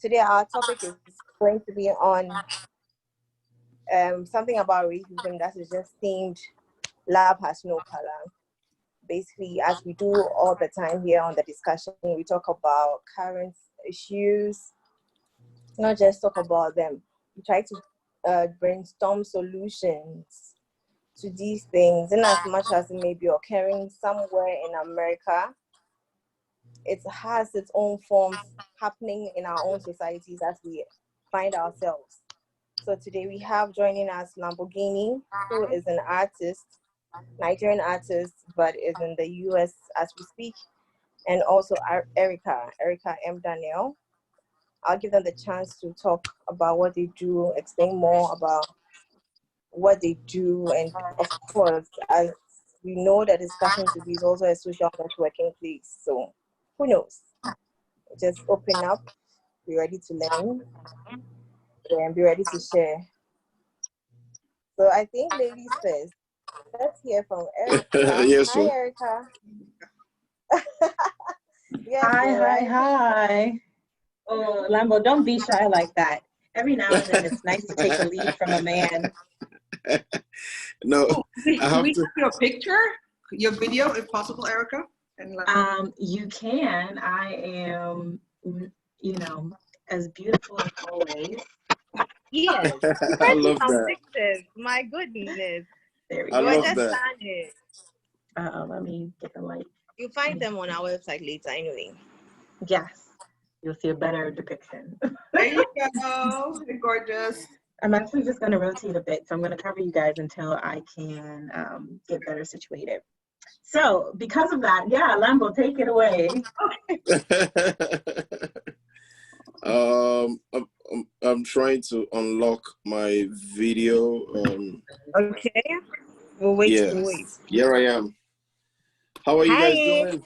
today our topic is going to be on something about racism that is just themed Love Has No Color. Basically, as we do all the time here on the discussion, we talk about current issues, not just talk about them. We try to brainstorm solutions to these things, in as much as it may be occurring somewhere in America. It has its own forms happening in our own societies as we find ourselves. So today we have joining us Lamborghini, who is an artist, Nigerian artist, but is in the US as we speak, and also Erica M. Daniel. I'll give them the chance to talk about what they do, explain more about what they do, and of course, as we know, the discussion to be is also a social networking place. So who knows? Just open up, be ready to learn, and be ready to share. So I think ladies first. Let's hear from Erica. Yes, Hi, sir. Erica. Yes, Hi. Oh, Lambo, don't be shy like that. Every now and then it's nice to take a lead from a man. No, I have we to. have your picture, your video, if possible, Erica? And You can. I am, as beautiful as always. Yes. I love Some that. pictures. My goodness. There we I go. love Just that. standing. Let me get the light. You'll find them on our website later anyway. Yes. You'll see a better depiction. there you go. You're gorgeous. I'm actually just going to rotate a bit. So I'm going to cover you guys until I can get better situated. So because of that, yeah, Lambo, take it away. I'm trying to unlock my video. Okay. We'll wait. Yeah, We'll wait. here I am. How are you guys doing?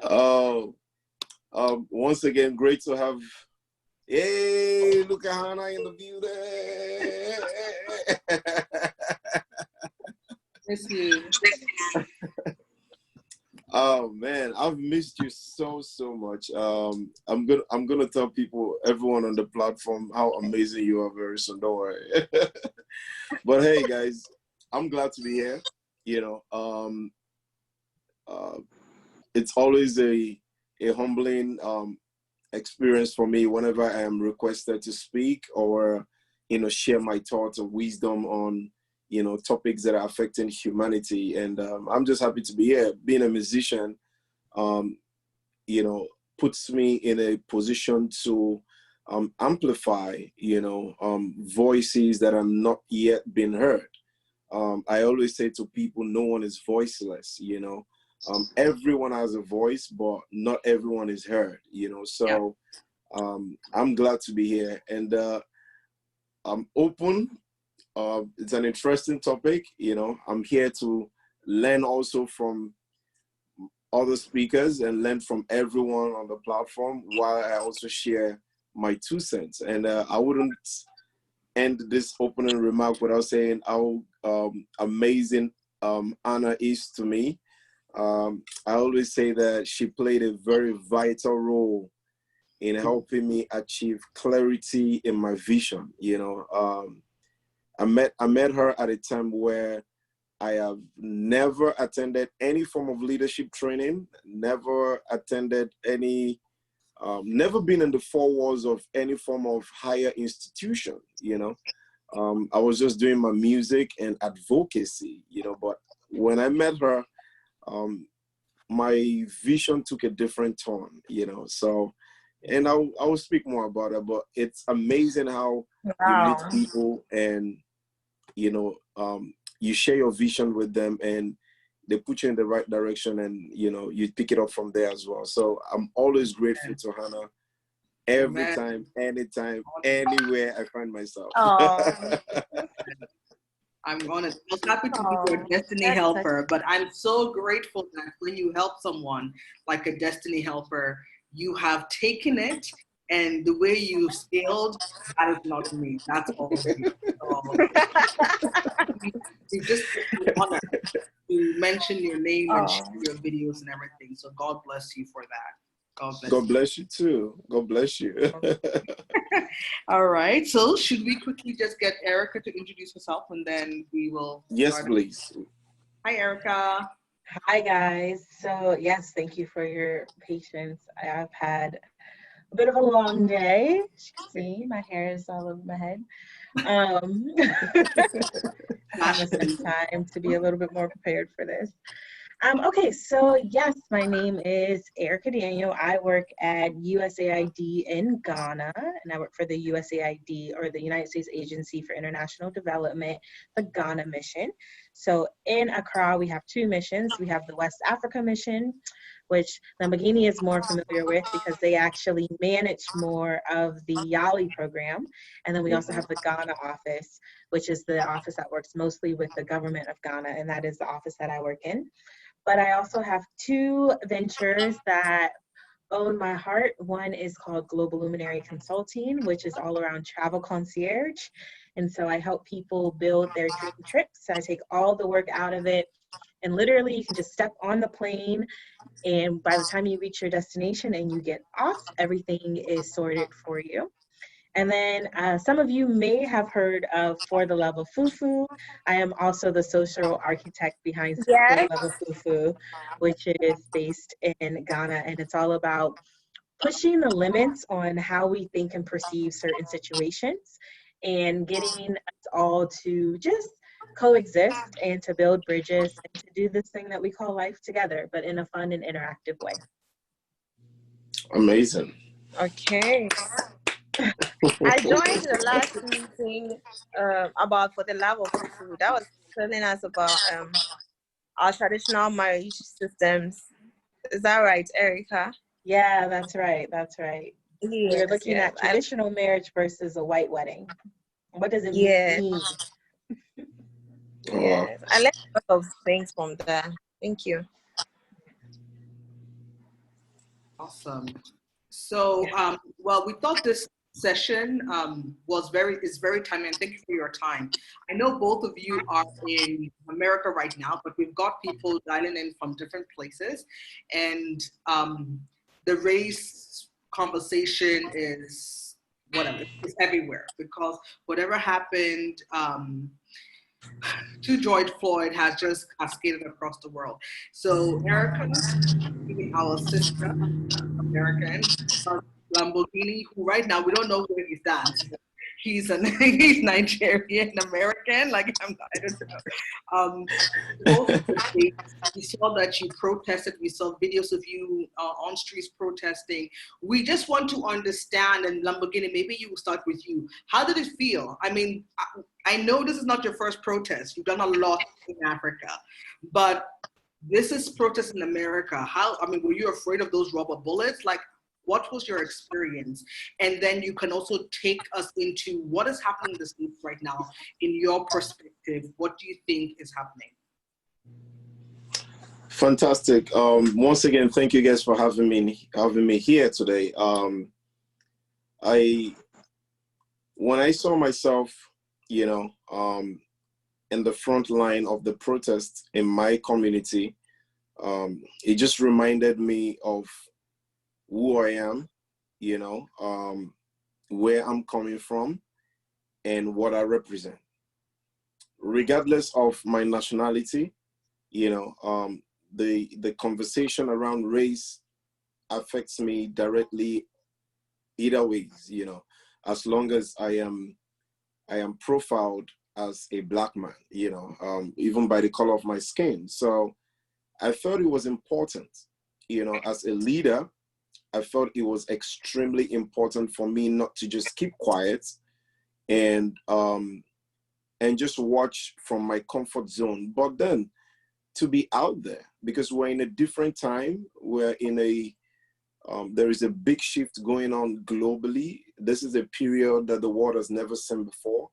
Oh, Once again, great to have. Hey, look at Hannah in the building. miss you. Oh man, I've missed you so much. I'm gonna tell people, everyone on the platform, how amazing you are very soon. Don't worry. But hey, guys, I'm glad to be here. It's always a humbling experience for me whenever I am requested to speak or share my thoughts or wisdom on topics that are affecting humanity. And I'm just happy to be here. Being a musician, puts me in a position to amplify, voices that are not yet being heard. I always say to people, no one is voiceless, everyone has a voice, but not everyone is heard, so I'm glad to be here, and I'm open. It's an interesting topic. I'm here to learn also from other speakers and learn from everyone on the platform, while I also share my 2 cents. And I wouldn't end this opening remark without saying how amazing Anna is to me. I always say that she played a very vital role in helping me achieve clarity in my vision. I met her at a time where I have never attended any form of leadership training, never attended any, never been in the 4 walls of any form of higher institution. I was just doing my music and advocacy, but when I met her, my vision took a different turn, so, and I will speak more about it, but it's amazing how you meet people and, you share your vision with them and they put you in the right direction, and, you pick it up from there as well. So I'm always grateful to Hannah every time, anytime, anywhere I find myself. I'm honest. I was happy to be your destiny helper, but I'm so grateful that when you help someone like a destiny helper, you have taken it, and the way you scaled, that is not me. That's all me. So, you just honor. to mention your name and Oh. share your videos and everything. So God bless you for that. God bless you too. God bless you. All right. So should we quickly just get Erica to introduce herself and then we will Yes, start? please. Hi, Erica. Hi, guys. So, yes, thank you for your patience. I have had a bit of a long day. As you can see, my hair is all over my head. Having some time to be a little bit more prepared for this. Okay, so yes, my name is Erica Daniel. I work at USAID in Ghana, and I work for the USAID, or the United States Agency for International Development, the Ghana mission. So in Accra, we have two missions. We have the West Africa mission, which Lamborghini is more familiar with because they actually manage more of the YALI program. And then we also have the Ghana office, which is the office that works mostly with the government of Ghana, and that is the office that I work in. But I also have two ventures that own my heart. One is called Global Luminary Consulting, which is all around travel concierge. And so I help people build their dream trips. I take all the work out of it. And literally, you can just step on the plane, and by the time you reach your destination and you get off, everything is sorted for you. And then some of you may have heard of For the Love of Fufu. I am also the social architect behind For Yes. the Love of Fufu, which is based in Ghana. And it's all about pushing the limits on how we think and perceive certain situations and getting us all to just coexist and to build bridges and to do this thing that we call life together, but in a fun and interactive way. Amazing. Okay. I joined the last meeting about For the Love of Fufu. That was telling us about our traditional marriage systems. Is that right, Erica? Yeah, that's right. That's right. Yes, We're looking at traditional marriage versus a white wedding. What does it mean? Yes. I learned a lot of things from there. Thank you. Awesome. So, well, we thought this session is very timely, and thank you for your time. I know both of you are in America right now, but we've got people dialing in from different places, and the race conversation is whatever, it's everywhere, because whatever happened to George Floyd has just cascaded across the world. So Erica, our sister, American, Lamborghini, who right now we don't know where he stands. He's Nigerian American, I don't know. Both we saw that you protested. We saw videos of you on streets protesting. We just want to understand, and Lamborghini, maybe you will start with you. How did it feel? I mean, I know this is not your first protest. You've done a lot in Africa, but this is protest in America. Were you afraid of those rubber bullets? What was your experience? And then you can also take us into what is happening in the States right now in your perspective. What do you think is happening? Fantastic. Once again, thank you guys for having me here today. When I saw myself, in the front line of the protest in my community, it just reminded me of who I am, where I'm coming from, and what I represent. Regardless of my nationality, the conversation around race affects me directly either ways, as long as I am profiled as a Black man, even by the color of my skin. So I felt it was important, as a leader, I felt it was extremely important for me not to just keep quiet and just watch from my comfort zone, but then to be out there, because we're in a different time. We're in there is a big shift going on globally. This is a period that the world has never seen before.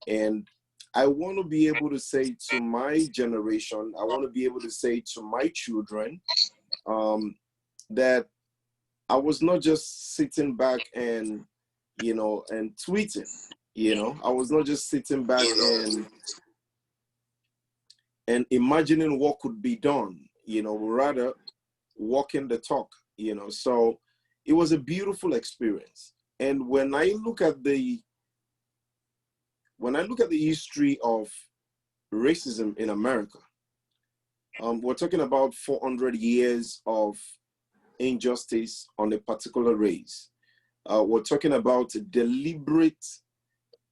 And I want to be able to say to my generation, I want to be able to say to my children, that I was not just sitting back and tweeting, I was not just sitting back and imagining what could be done, rather walking the talk, So it was a beautiful experience. And when I look at the history of racism in America, we're talking about 400 years of injustice on a particular race. We're talking about a deliberate,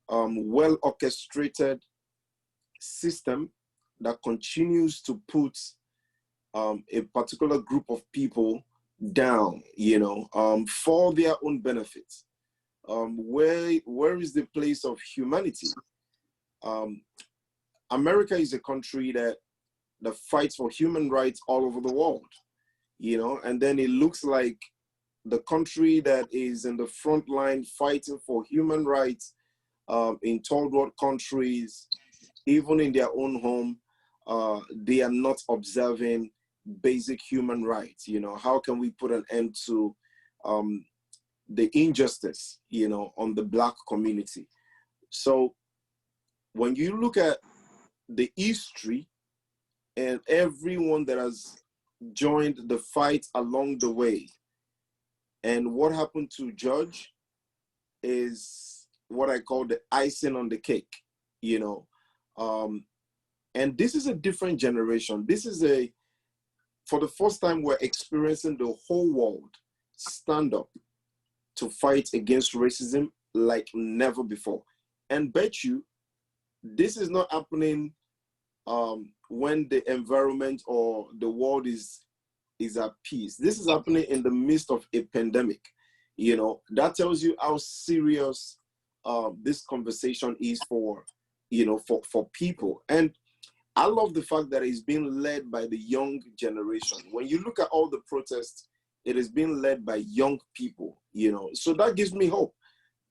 well-orchestrated system that continues to put a particular group of people down, for their own benefits. Where is the place of humanity? America is a country that fights for human rights all over the world, and then it looks like the country that is in the front line fighting for human rights in third world countries, even in their own home, they are not observing basic human rights. How can we put an end to the injustice, on the Black community? So when you look at the history and everyone that has joined the fight along the way, and what happened to George is what I call the icing on the cake, and this is a different generation. This is for the first time, we're experiencing the whole world stand up to fight against racism like never before. And bet you, this is not happening when the environment or the world is at peace. This is happening in the midst of a pandemic. That tells you how serious this conversation is for people. And I love the fact that it's being led by the young generation. When you look at all the protests, it is being led by young people, So that gives me hope,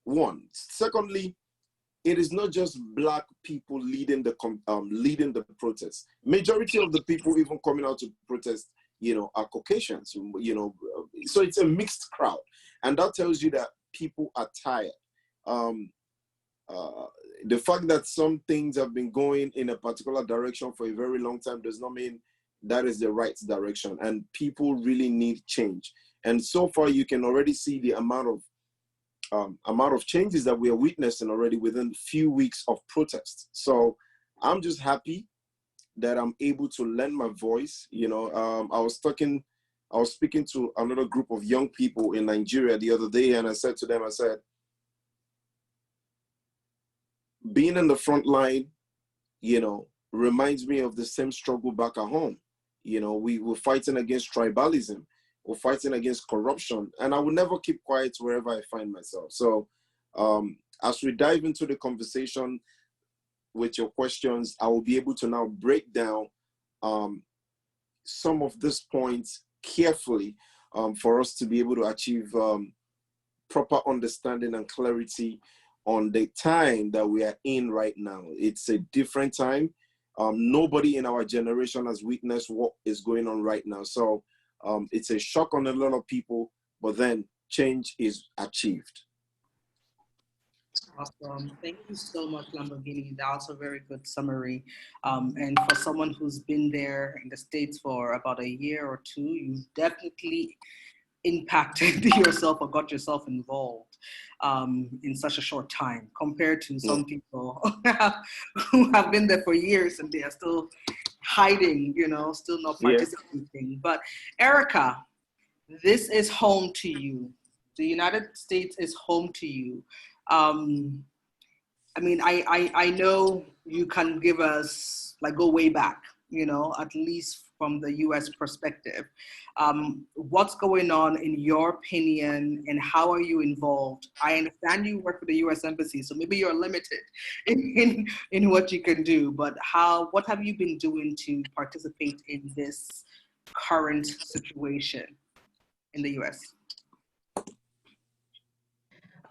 one. Secondly, it is not just Black people leading the protests. Majority of the people even coming out to protest, are Caucasians, So it's a mixed crowd. And that tells you that people are tired. The fact that some things have been going in a particular direction for a very long time does not mean that is the right direction, and people really need change. And so far, you can already see the amount of changes that we are witnessing already within a few weeks of protests. So I'm just happy that I'm able to lend my voice. I was speaking to another group of young people in Nigeria the other day, and I said to them, being in the front line, reminds me of the same struggle back at home. We were fighting against tribalism, we're fighting against corruption, and I will never keep quiet wherever I find myself. So as we dive into the conversation with your questions, I will be able to now break down some of these points carefully for us to be able to achieve proper understanding and clarity on the time that we are in right now. It's a different time. Nobody in our generation has witnessed what is going on right now. So it's a shock on a lot of people, but then change is achieved. Awesome. Thank you so much, Lamborghini. That was a very good summary. And for someone who's been there in the States for about a year or two, you've definitely impacted yourself or got yourself involved in such a short time compared to some people who have been there for years and they are still hiding, still not participating. Yeah. But Erica, this is home to you. The United States is home to you. I know you can give us, go way back, at least from the U.S. perspective. What's going on in your opinion, and how are you involved? I understand you work for the U.S. Embassy, so maybe you're limited in what you can do, but what have you been doing to participate in this current situation in the U.S.?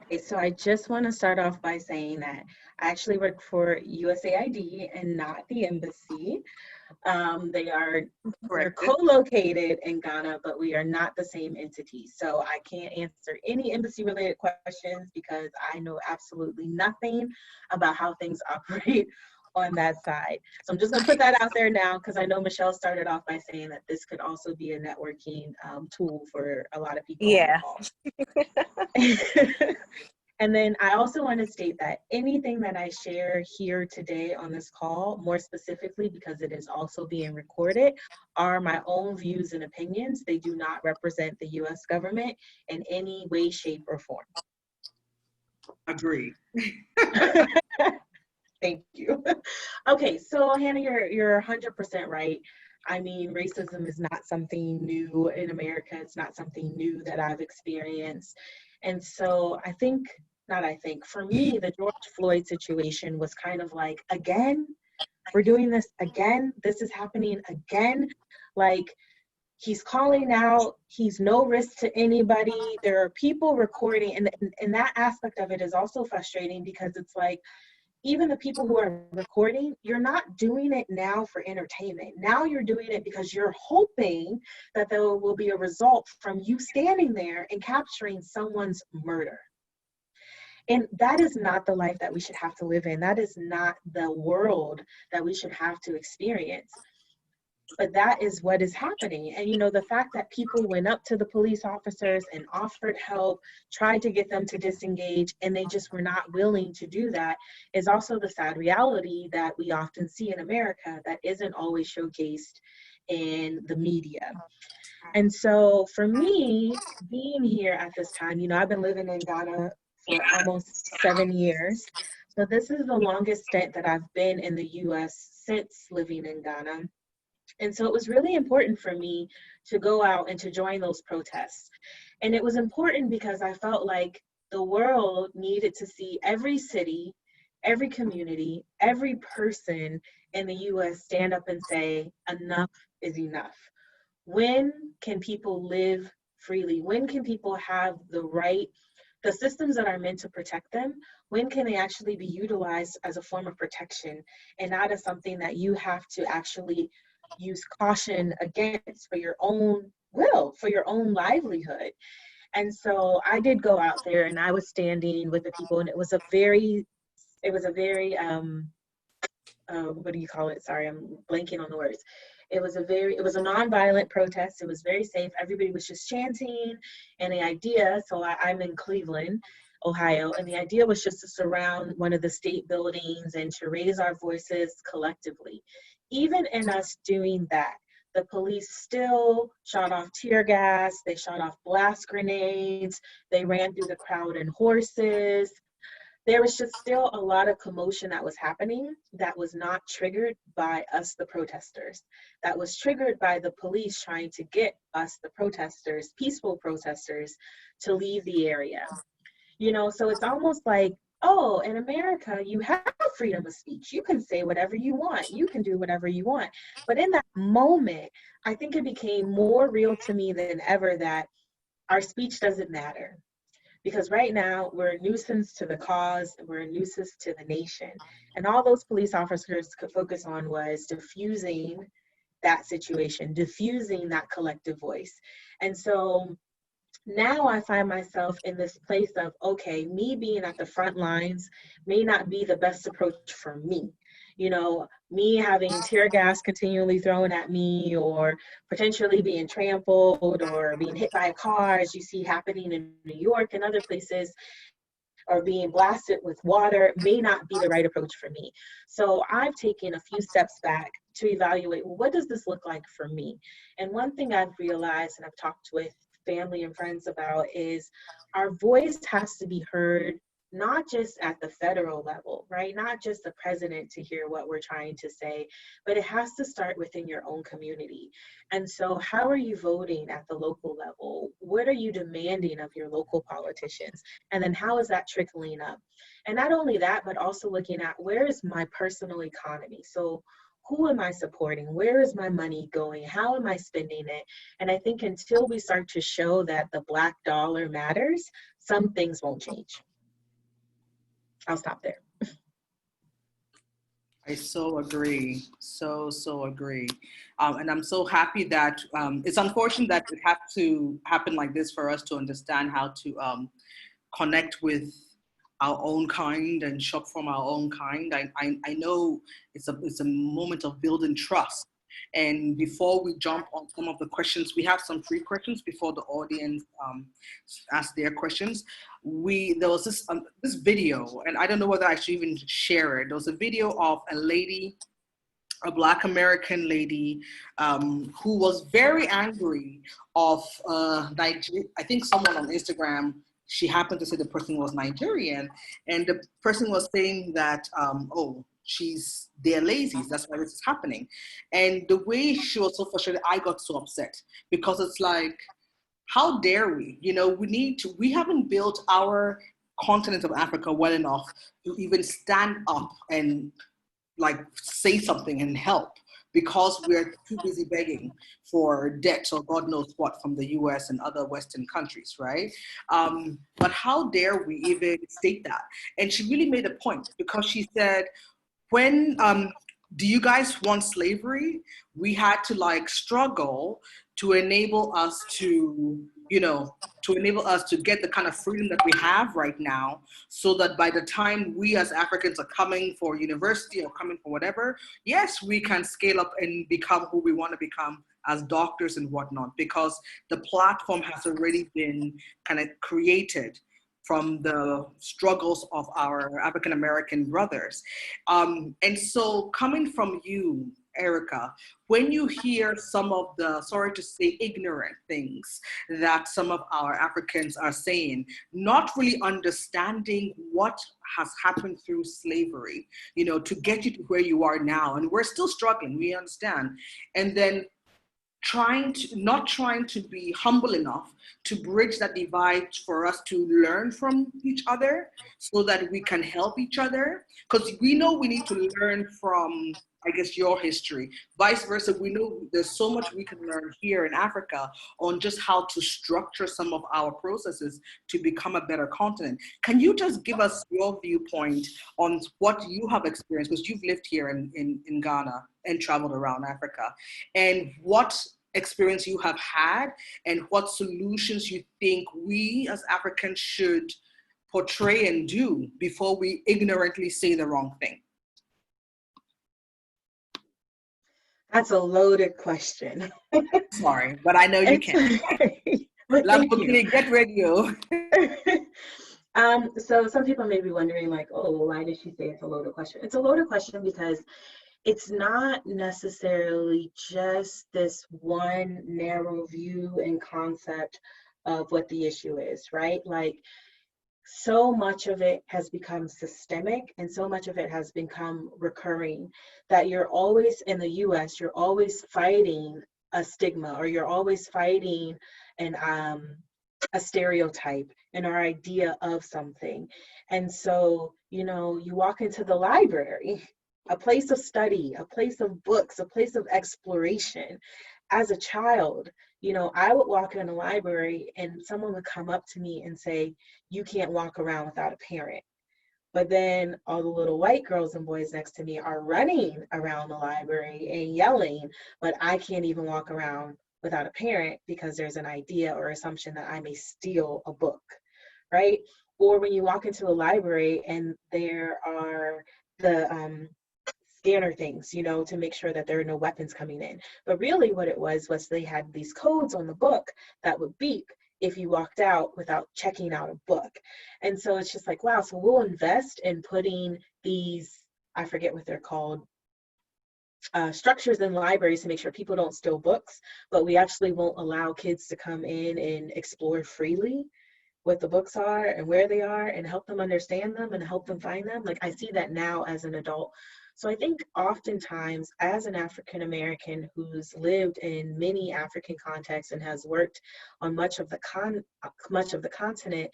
Okay, so I just want to start off by saying that I actually work for USAID and not the embassy. We're co-located in Ghana, but we are not the same entity. So I can't answer any embassy related questions because I know absolutely nothing about how things operate on that side. So I'm just gonna put that out there now, because I know Michelle started off by saying that this could also be a networking tool for a lot of people Yeah. on the call. And then I also want to state that anything that I share here today on this call, more specifically because it is also being recorded, are my own views and opinions. They do not represent the US government in any way, shape, or form. Agree. Thank you. Okay, so Hannah, you're 100% right. I mean, racism is not something new in America. It's not something new that I've experienced. And so for me, the George Floyd situation was kind of like, again, we're doing this again. This is happening again. Like, he's calling out, he's no risk to anybody. There are people recording, and that aspect of it is also frustrating, because it's like, even the people who are recording, you're not doing it now for entertainment. Now you're doing it because you're hoping that there will be a result from you standing there and capturing someone's murder. And that is not the life that we should have to live in. That is not the world that we should have to experience. But that is what is happening. And, you know, the fact that people went up to the police officers and offered help, tried to get them to disengage, and they just were not willing to do that, is also the sad reality that we often see in America that isn't always showcased in the media. And so for me, being here at this time, you know, I've been living in Ghana for almost 7 years. So this is the longest stint that I've been in the US since living in Ghana. And so it was really important for me to go out and to join those protests. And it was important because I felt like the world needed to see every city, every community, every person in the US stand up and say, enough is enough. When can people live freely? When can people have the right, the systems that are meant to protect them, when can they actually be utilized as a form of protection and not as something that you have to actually use caution against for your own will, for your own livelihood? And so I did go out there and I was standing with the people, and it was a very, what do you call it? Sorry, I'm blanking on the words. It was a nonviolent protest. It was very safe. Everybody was just chanting. And the idea, so I'm in Cleveland, Ohio, and the idea was just to surround one of the state buildings and to raise our voices collectively. Even in us doing that, the police still shot off tear gas, they shot off blast grenades, they ran through the crowd in horses. There was just still a lot of commotion that was happening that was not triggered by us, the protesters. That was triggered by the police trying to get us, the protesters, peaceful protesters, to leave the area. You know, so it's almost like, oh, in America, you have freedom of speech. You can say whatever you want. You can do whatever you want. But in that moment, I think it became more real to me than ever that our speech doesn't matter. Because right now, we're a nuisance to the cause, we're a nuisance to the nation. And all those police officers could focus on was diffusing that situation, diffusing that collective voice. And so now I find myself in this place of, okay, me being at the front lines may not be the best approach for me. You know, me having tear gas continually thrown at me, or potentially being trampled or being hit by a car, as you see happening in New York and other places, or being blasted with water, may not be the right approach for me. So I've taken a few steps back to evaluate, well, what does this look like for me? And one thing I've realized, and I've talked with family and friends about, is our voice has to be heard, not just at the federal level, right? Not just the president to hear what we're trying to say, but it has to start within your own community. And so how are you voting at the local level? What are you demanding of your local politicians? And then how is that trickling up? And not only that, but also looking at, where is my personal economy? So who am I supporting? Where is my money going? How am I spending it? And I think until we start to show that the Black dollar matters, some things won't change. I'll stop there. I so agree. So agree. And I'm so happy that it's unfortunate that it had to happen like this for us to understand how to connect with our own kind and shop from our own kind. I know it's a moment of building trust. And before we jump on some of the questions, we have some free questions before the audience ask their questions. There was this video, and I don't know whether I should even share it. There was a video of a lady, a Black American lady, who was very angry of I think someone on Instagram. She happened to say the person was Nigerian, and the person was saying that, oh, they're lazy. That's why this is happening. And the way she was so frustrated, I got so upset, because it's like, how dare we? You know, we haven't built our continent of Africa well enough to even stand up and like say something and help, because we're too busy begging for debt or God knows what from the US and other Western countries, right? But how dare we even state that? And she really made a point, because she said, when do you guys want slavery? We had to like struggle to enable us to, to enable us to get the kind of freedom that we have right now, so that by the time we as Africans are coming for university or coming for whatever, yes, we can scale up and become who we want to become as doctors and whatnot, because the platform has already been kind of created from the struggles of our African-American brothers. And so coming from you, Erica, when you hear some of the, sorry to say, ignorant things that some of our Africans are saying, not really understanding what has happened through slavery, to get you to where you are now, and we're still struggling, we understand, and then not trying to be humble enough to bridge that divide for us to learn from each other so that we can help each other. Because we know we need to learn from, I guess, your history. Vice versa, we know there's so much we can learn here in Africa on just how to structure some of our processes to become a better continent. Can you just give us your viewpoint on what you have experienced, because you've lived here in Ghana and traveled around Africa, and what experience you have had and what solutions you think we as Africans should portray and do before we ignorantly say the wrong thing? That's a loaded question. Sorry, but I know you can. Lamborghini, get radio. So some people may be wondering, like, oh, why did she say it's a loaded question? It's a loaded question because it's not necessarily just this one narrow view and concept of what the issue is, right? Like, so much of it has become systemic and so much of it has become recurring that you're always in the US, you're always fighting a stigma, or you're always fighting a stereotype and our idea of something. And so, you walk into the library, a place of study, a place of books, a place of exploration. As a child, I would walk in a library and someone would come up to me and say, you can't walk around without a parent. But then all the little white girls and boys next to me are running around the library and yelling, but I can't even walk around without a parent because there's an idea or assumption that I may steal a book, right? Or when you walk into a library and there are the scanner things, to make sure that there are no weapons coming in. But really what it was they had these codes on the book that would beep if you walked out without checking out a book. And so it's just like, wow, so we'll invest in putting these, I forget what they're called, structures in libraries to make sure people don't steal books, but we actually won't allow kids to come in and explore freely what the books are and where they are and help them understand them and help them find them. Like, I see that now as an adult. So I think oftentimes as an African American who's lived in many African contexts and has worked on much of the continent,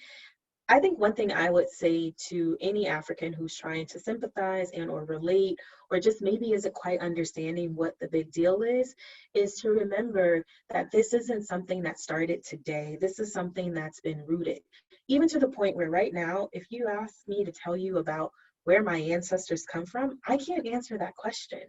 I think one thing I would say to any African who's trying to sympathize and or relate, or just maybe isn't quite understanding what the big deal is to remember that this isn't something that started today. This is something that's been rooted, even to the point where right now, if you ask me to tell you about where my ancestors come from, I can't answer that question.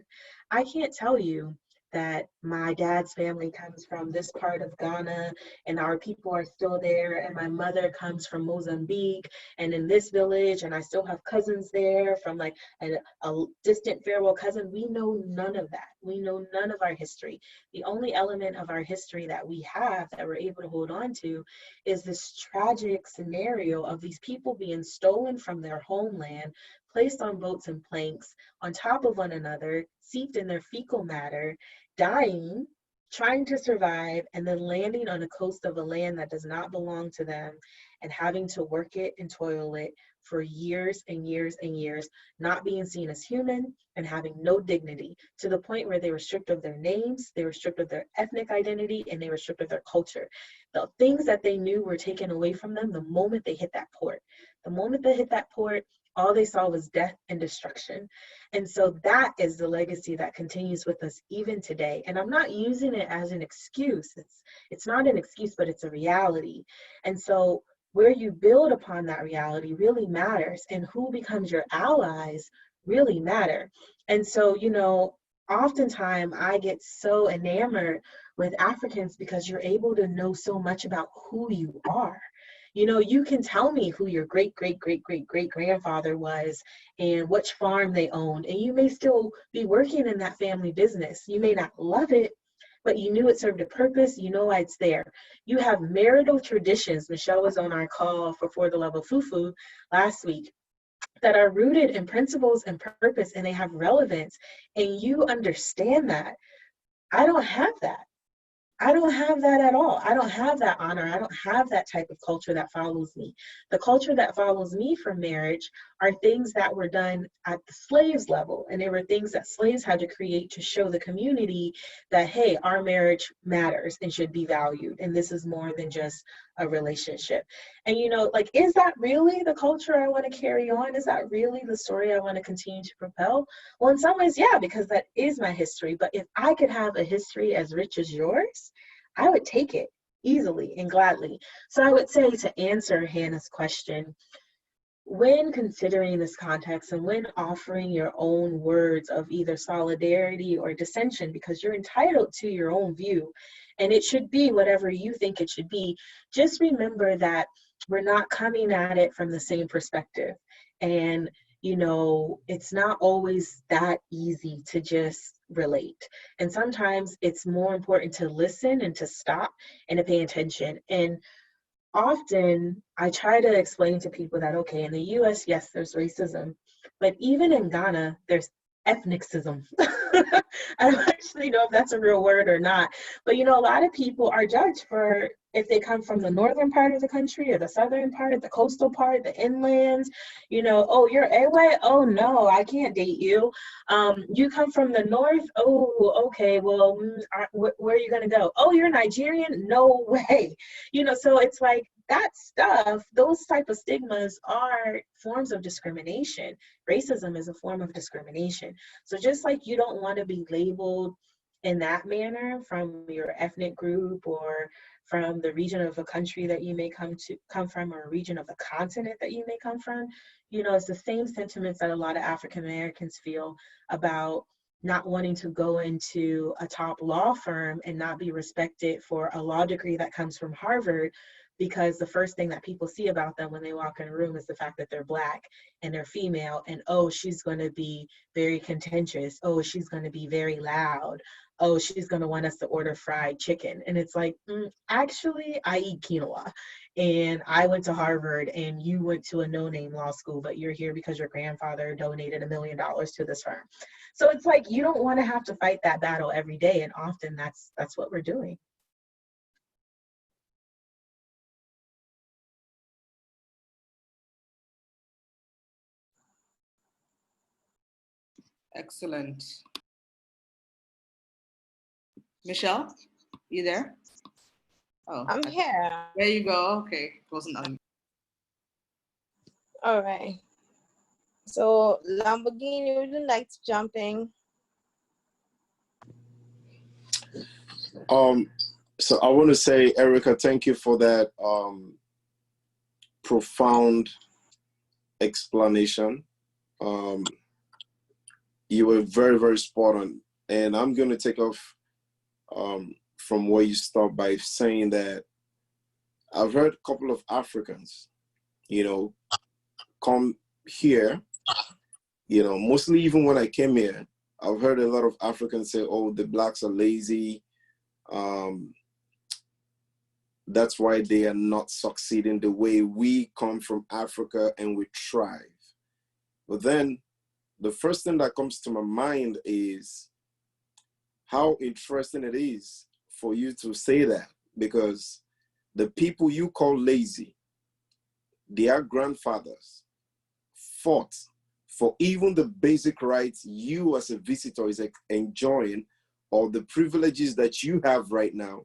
I can't tell you that my dad's family comes from this part of Ghana and our people are still there, and my mother comes from Mozambique and in this village, and I still have cousins there from like a distant farewell cousin. We know none of that. We know none of our history. The only element of our history that we have that we're able to hold on to is this tragic scenario of these people being stolen from their homeland, placed on boats and planks on top of one another, seeped in their fecal matter, dying, trying to survive, and then landing on the coast of a land that does not belong to them and having to work it and toil it for years and years and years, not being seen as human and having no dignity, to the point where they were stripped of their names, they were stripped of their ethnic identity, and they were stripped of their culture. The things that they knew were taken away from them the moment they hit that port. The moment they hit that port, all they saw was death and destruction. And so that is the legacy that continues with us even today. And I'm not using it as an excuse. It's not an excuse, but it's a reality. And so where you build upon that reality really matters, and who becomes your allies really matter. And so, you know, oftentimes I get so enamored with Africans because you're able to know so much about who you are. You know, you can tell me who your great, great, great, great, great grandfather was and which farm they owned, and you may still be working in that family business. You may not love it, but you knew it served a purpose. You know why it's there. You have marital traditions. Michelle was on our call for the Love of Fufu last week, that are rooted in principles and purpose, and they have relevance, and you understand that. I don't have that. I don't have that at all. I don't have that honor. I don't have that type of culture that follows me. The culture that follows me for marriage are things that were done at the slaves level. And they were things that slaves had to create to show the community that, hey, our marriage matters and should be valued. And this is more than just a relationship. And, you know, like, is that really the culture I want to carry on? Is that really the story I want to continue to propel? Well, in some ways, yeah, because that is my history. But if I could have a history as rich as yours, I would take it easily and gladly. So I would say, to answer Hannah's question, when considering this context and when offering your own words of either solidarity or dissension, because you're entitled to your own view, and it should be whatever you think it should be, just remember that we're not coming at it from the same perspective. And, you know, it's not always that easy to just relate. And sometimes it's more important to listen and to stop and to pay attention. And often I try to explain to people that, okay, in the US, yes, there's racism, but even in Ghana, there's ethnicism. I don't actually know if that's a real word or not, but, you know, a lot of people are judged for if they come from the northern part of the country or the southern part, the coastal part, the inlands. You know, oh, you're Ewe? Oh no, I can't date you. You come from the north? Oh, okay, well, where are you gonna go? Oh, you're Nigerian? No way. You know, so it's like that stuff, those type of stigmas are forms of discrimination. Racism is a form of discrimination. So just like you don't want to be labeled in that manner from your ethnic group or from the region of a country that you may come from, or a region of the continent that you may come from, you know, it's the same sentiments that a lot of African Americans feel about not wanting to go into a top law firm and not be respected for a law degree that comes from Harvard, because the first thing that people see about them when they walk in a room is the fact that they're Black and they're female, and oh, she's going to be very contentious. Oh, she's going to be very loud. Oh, she's going to want us to order fried chicken. And it's like, actually, I eat quinoa and I went to Harvard and you went to a no-name law school, but you're here because your grandfather donated $1 million to this firm. So it's like, you don't want to have to fight that battle every day. And often that's what we're doing. Excellent. Michelle, you there? Oh, I'm here. There you go. Okay, it wasn't on. All right. So Lamborghini, would you like to jump in? So I want to say, Erica, thank you for that profound explanation. You were very, very spot on. And I'm going to take off from where you start by saying that I've heard a couple of Africans, come here, mostly even when I came here, I've heard a lot of Africans say, oh, the blacks are lazy. That's why they are not succeeding the way we come from Africa and we thrive. But then the first thing that comes to my mind is how interesting it is for you to say that, because the people you call lazy, their grandfathers fought for even the basic rights you as a visitor is enjoying, or the privileges that you have right now.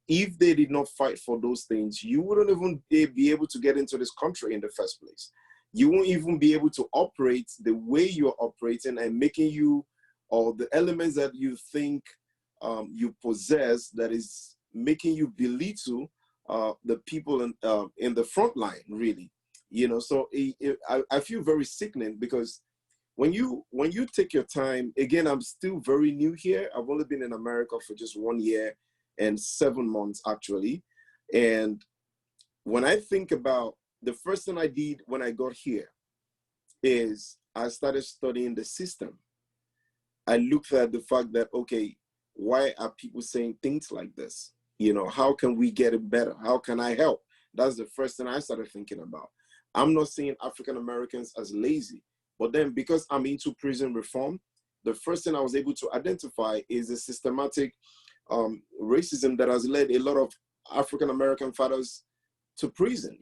If they did not fight for those things, you wouldn't even be able to get into this country in the first place. You won't even be able to operate the way you're operating and making you, or the elements that you think you possess that is making you belittle the people in the front line, really. So I feel very sickening, because when you take your time, again, I'm still very new here. I've only been in America for just 1 year and 7 months, actually. And when I think about the first thing I did when I got here is I started studying the system. I looked at the fact that, okay, why are people saying things like this? How can we get it better? How can I help? That's the first thing I started thinking about. I'm not seeing African Americans as lazy, but then because I'm into prison reform, the first thing I was able to identify is the systematic racism that has led a lot of African American fathers to prison.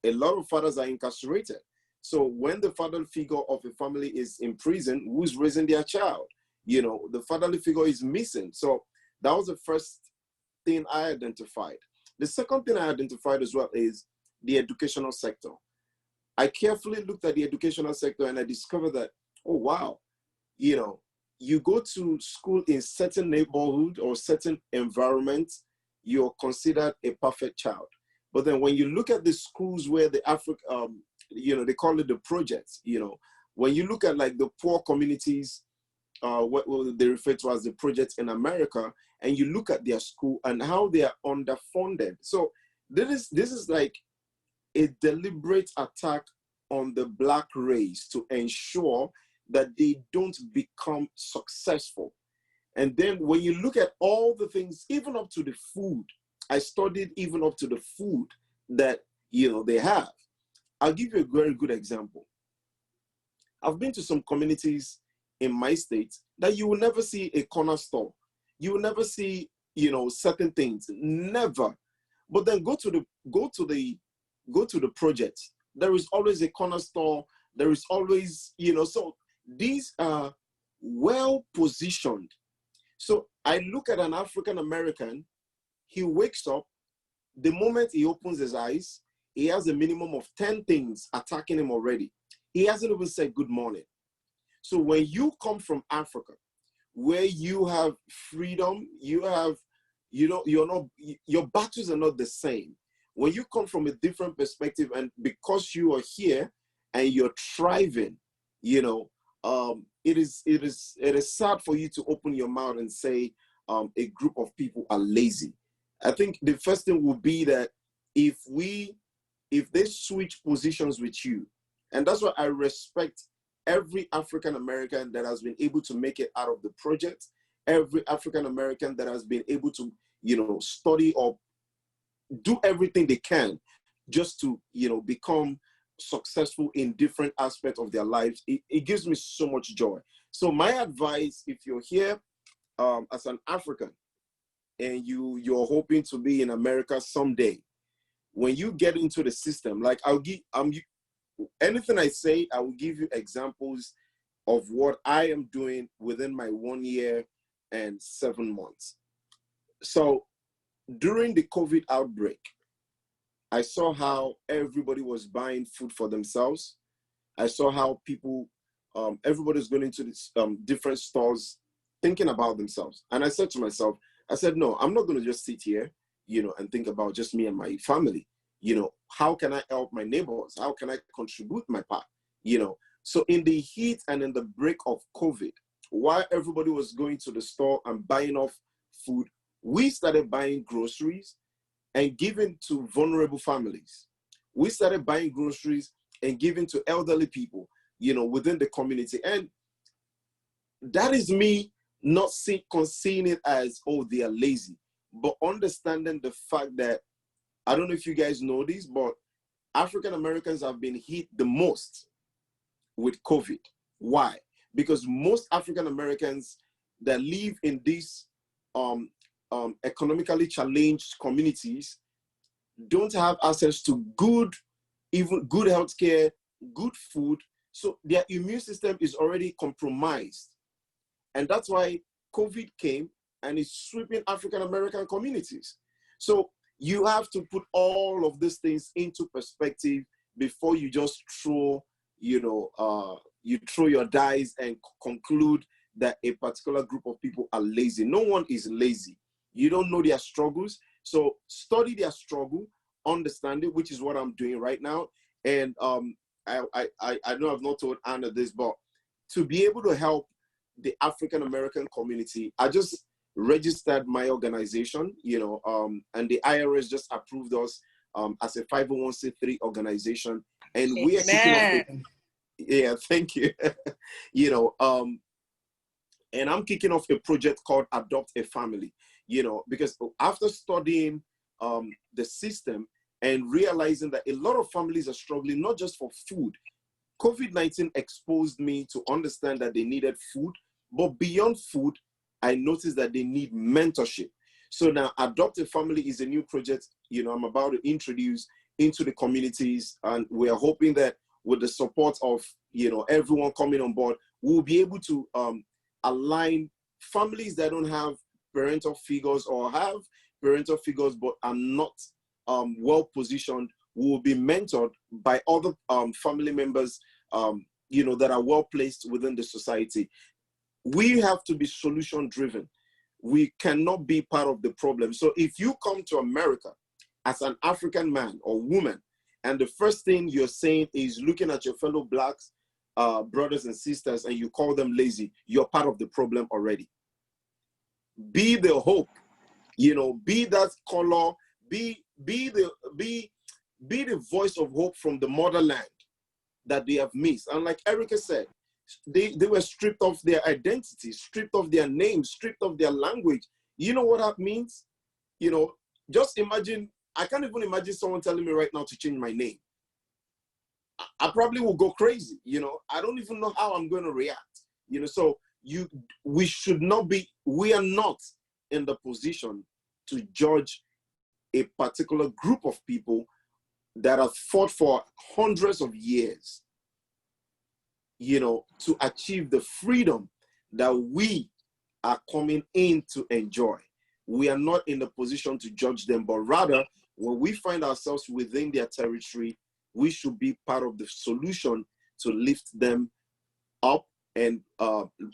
A lot of fathers are incarcerated. So when the father figure of a family is in prison, who's raising their child? The fatherly figure is missing. So that was the first thing I identified. The second thing I identified as well is the educational sector. I carefully looked at the educational sector and I discovered that, oh, wow, you go to school in certain neighborhood or certain environment, you're considered a perfect child. But then when you look at the schools where the they call it the projects, when you look at like the poor communities, what they refer to as the projects in America, and you look at their school and how they are underfunded. So this is like a deliberate attack on the Black race to ensure that they don't become successful. And then when you look at all the things, even up to the food, I studied even up to the food that, they have. I'll give you a very good example. I've been to some communities in my state that you will never see a corner store. You will never see, certain things, never. But then go to the project. There is always a corner store. There is always, so these are well positioned. So I look at an African American, he wakes up, the moment he opens his eyes, he has a minimum of 10 things attacking him already. He hasn't even said good morning. So when you come from Africa, where you have freedom, your battles are not the same. When you come from a different perspective, and because you are here and you're thriving, it is sad for you to open your mouth and say a group of people are lazy. I think the first thing would be that if they switch positions with you, and that's why I respect every African American that has been able to make it out of the project, every African American that has been able to, study or do everything they can just to, become successful in different aspects of their lives. It gives me so much joy. So my advice, if you're here as an African and you're hoping to be in America someday, when you get into the system, like anything I say, I will give you examples of what I am doing within my 1 year and 7 months. So during the COVID outbreak, I saw how everybody was buying food for themselves. I saw how people, everybody's going into these different stores thinking about themselves. And I said to myself, no, I'm not going to just sit here, and think about just me and my family. How can I help my neighbors? How can I contribute my part? So in the heat and in the break of COVID, while everybody was going to the store and buying off food, we started buying groceries and giving to vulnerable families. We started buying groceries and giving to elderly people, within the community. And that is me not seeing it as, oh, they are lazy, but understanding the fact that, I don't know if you guys know this, but African Americans have been hit the most with COVID. Why? Because most African Americans that live in these economically challenged communities don't have access to good healthcare, good food. So their immune system is already compromised. And that's why COVID came and it's sweeping African American communities. So you have to put all of these things into perspective before you just throw, you throw your dice and conclude that a particular group of people are lazy. No one is lazy. You don't know their struggles. So study their struggle, understand it, which is what I'm doing right now. And I know I've not told Anna this, but to be able to help the African American community, I just registered my organization, and the IRS just approved us as a 501c3 organization, and we are kicking off. Yeah, thank you. And I'm kicking off a project called Adopt a Family. Because after studying the system and realizing that a lot of families are struggling, not just for food. COVID-19 exposed me to understand that they needed food, but beyond food, I noticed that they need mentorship. So now Adopt a Family is a new project, I'm about to introduce into the communities. And we're hoping that with the support of, everyone coming on board, we'll be able to align families that don't have parental figures or have parental figures but are not well positioned, will be mentored by other family members, that are well placed within the society. We have to be solution driven. We cannot be part of the problem. So if you come to America as an African man or woman, and the first thing you're saying is looking at your fellow Blacks, brothers and sisters, and you call them lazy, you're part of the problem already. Be the hope, be that color, be the voice of hope from the motherland that they have missed. And like Erica said, they were stripped of their identity, stripped of their name, stripped of their language. You know what that means? Just imagine, I can't even imagine someone telling me right now to change my name. I probably will go crazy. I don't even know how I'm going to react. So we are not in the position to judge a particular group of people that have fought for hundreds of years, to achieve the freedom that we are coming in to enjoy. We are not in the position to judge them, but rather when we find ourselves within their territory, we should be part of the solution to lift them up and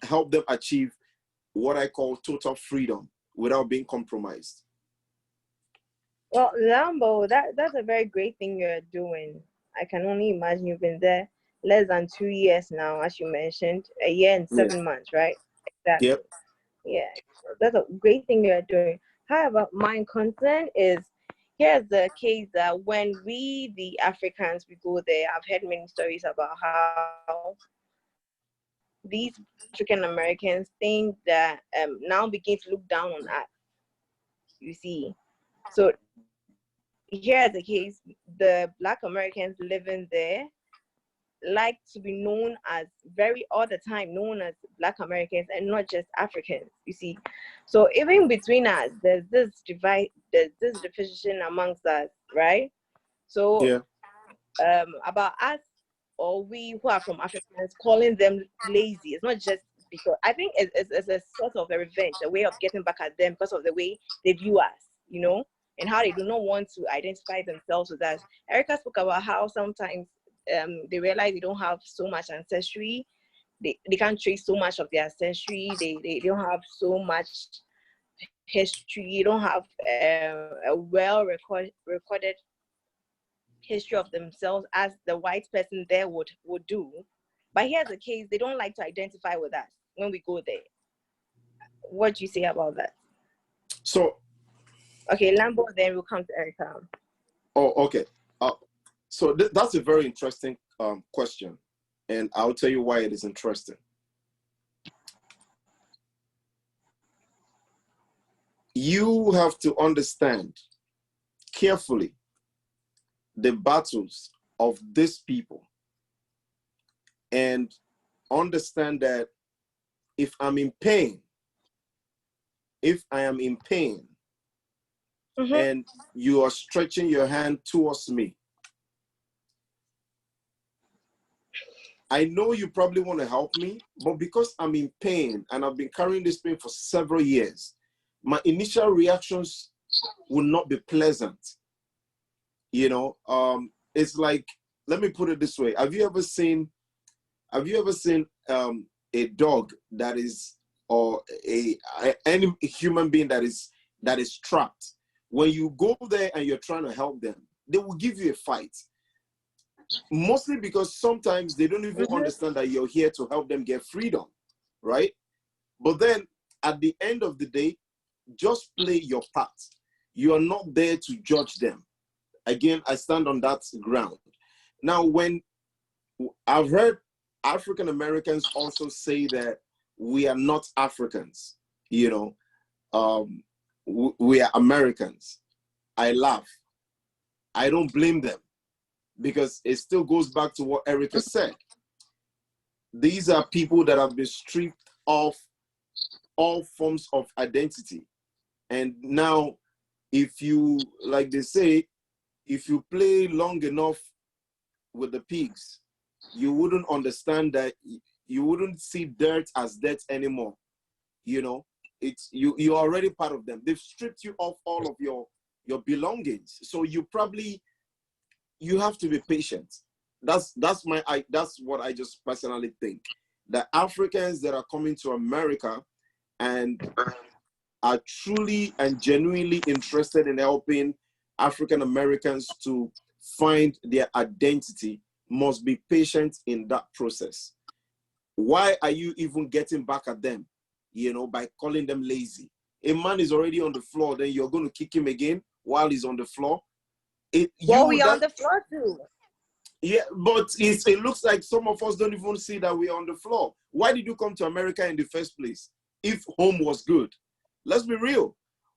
help them achieve what I call total freedom without being compromised. Well, Lambo, that's a very great thing you're doing. I can only imagine you've been there less than 2 years now, as you mentioned, a year and 7 months, right? Exactly. Yep. Yeah, that's a great thing you're doing. However, my concern is, here's the case that when we, the Africans, we go there, I've heard many stories about how these African Americans think that now begin to look down on us, you see. So here's the case, the Black Americans living there like to be known as all the time known as Black Americans and not just Africans, you see. So even between us, there's this division amongst us, right? So yeah. About us, or we who are from Africans, calling them lazy, it's not just because, I think it's a sort of a revenge, a way of getting back at them because of the way they view us, and how they do not want to identify themselves with us. Erica spoke about how sometimes they realize they don't have so much ancestry. They can't trace so much of their ancestry. They don't have so much history. They don't have a well recorded history of themselves as the white person there would do. But here's the case, they don't like to identify with us when we go there. What do you say about that? So, Okay, Lambo, then we'll come to Erica. oh, okay. So that's a very interesting question, and I'll tell you why it is interesting. You have to understand carefully the battles of these people and understand that if I'm in pain, if I am in pain, and you are stretching your hand towards me, I know you probably want to help me, but because I'm in pain and I've been carrying this pain for several years, my initial reactions will not be pleasant. You know, it's like, let me put it this way. Have you ever seen a dog that is, or any human being that is trapped? When you go there and you're trying to help them, they will give you a fight. Mostly because sometimes they don't even understand that you're here to help them get freedom, right? But then at the end of the day, just play your part. You are not there to judge them. Again, I stand on that ground. Now, when I've heard African Americans also say that we are not Africans, you know, we are Americans. I laugh. I don't blame them, because it still goes back to what Erica said. These are people that have been stripped of all forms of identity. And now, if you, like they say, if you play long enough with the pigs, you wouldn't understand that you wouldn't see dirt as dirt anymore. You know, it's you're already part of them. They've stripped you of all of your belongings. So you have to be patient. That's what I just personally think. The Africans that are coming to America and are truly and genuinely interested in helping African Americans to find their identity must be patient in that process. Why are you even getting back at them, you know, by calling them lazy? A man is already on the floor, then you're going to kick him again while he's on the floor? We on the floor too. Yeah, but it looks like some of us don't even see that we're on the floor. Why did you come to America in the first place if home was good? Let's be real.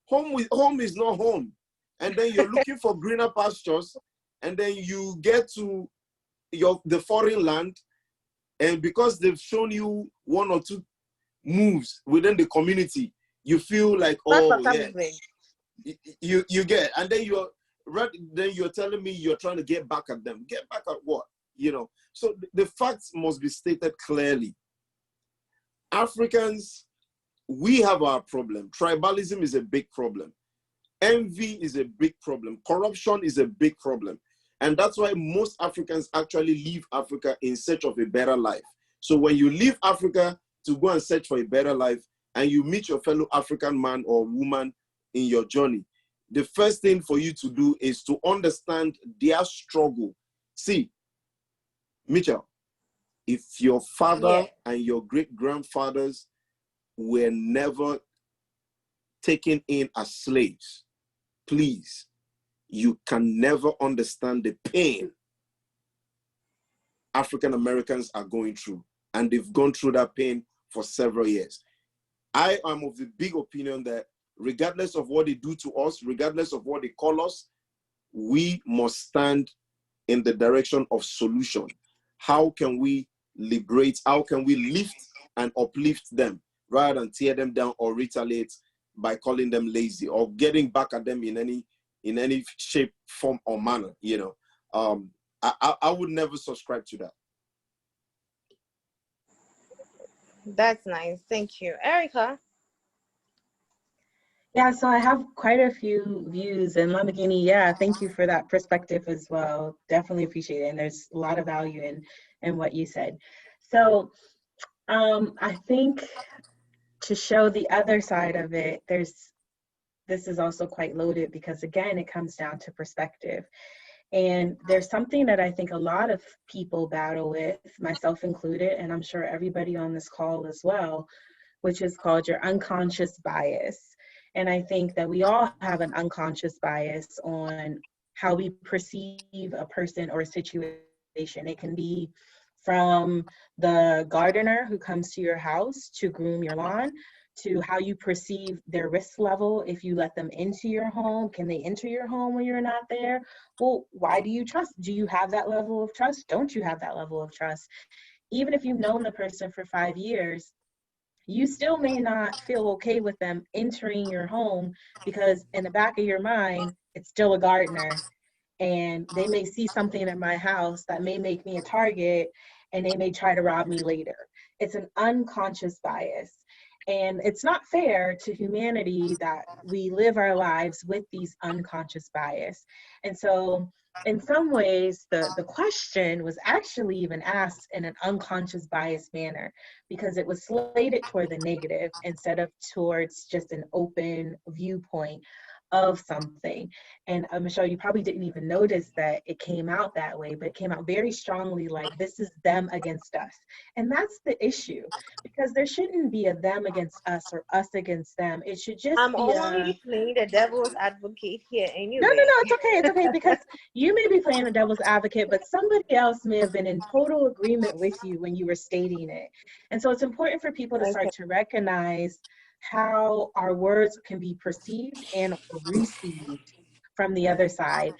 Home is not home. And then you're looking for greener pastures, and then you get to the foreign land, and because they've shown you one or two moves within the community, you feel like, oh yeah, you get, and then you're telling me you're trying to get back at them. Get back at what? You know. So the facts must be stated clearly. Africans, we have our problem. Tribalism is a big problem. Envy is a big problem. Corruption is a big problem. And that's why most Africans actually leave Africa in search of a better life. So when you leave Africa to go and search for a better life, and you meet your fellow African man or woman in your journey, the first thing for you to do is to understand their struggle. See, Mitchell, if your father and your great-grandfathers were never taken in as slaves, please, you can never understand the pain African Americans are going through. And they've gone through that pain for several years. I am of the big opinion that regardless of what they do to us, regardless of what they call us, we must stand in the direction of solution. How can we liberate? How can we lift and uplift them rather than tear them down or retaliate by calling them lazy or getting back at them in any shape, form, or manner? You know, I would never subscribe to that. That's nice. Thank you. Erica? Yeah, so I have quite a few views, and Lamborghini, yeah, thank you for that perspective as well. Definitely appreciate it, and there's a lot of value in what you said. So I think to show the other side of it, this is also quite loaded because, again, it comes down to perspective. And there's something that I think a lot of people battle with, myself included, and I'm sure everybody on this call as well, which is called your unconscious bias. And I think that we all have an unconscious bias on how we perceive a person or a situation. It can be from the gardener who comes to your house to groom your lawn, to how you perceive their risk level if you let them into your home. Can they enter your home when you're not there? Well, why do you trust? Do you have that level of trust? Don't you have that level of trust? Even if you've known the person for 5 years, you still may not feel okay with them entering your home because in the back of your mind, it's still a gardener and they may see something in my house that may make me a target and they may try to rob me later. It's an unconscious bias. And it's not fair to humanity that we live our lives with these unconscious bias. And so in some ways, the question was actually even asked in an unconscious bias manner because it was slated toward the negative instead of towards just an open viewpoint of something. And Michelle, you probably didn't even notice that it came out that way, but it came out very strongly like this is them against us. And that's the issue, because there shouldn't be a them against us or us against them. It should just I'm be only playing the devil's advocate here anyway. No, it's okay, because you may be playing the devil's advocate, but somebody else may have been in total agreement with you when you were stating it. And so it's important for people to start to recognize how our words can be perceived and received from the other side.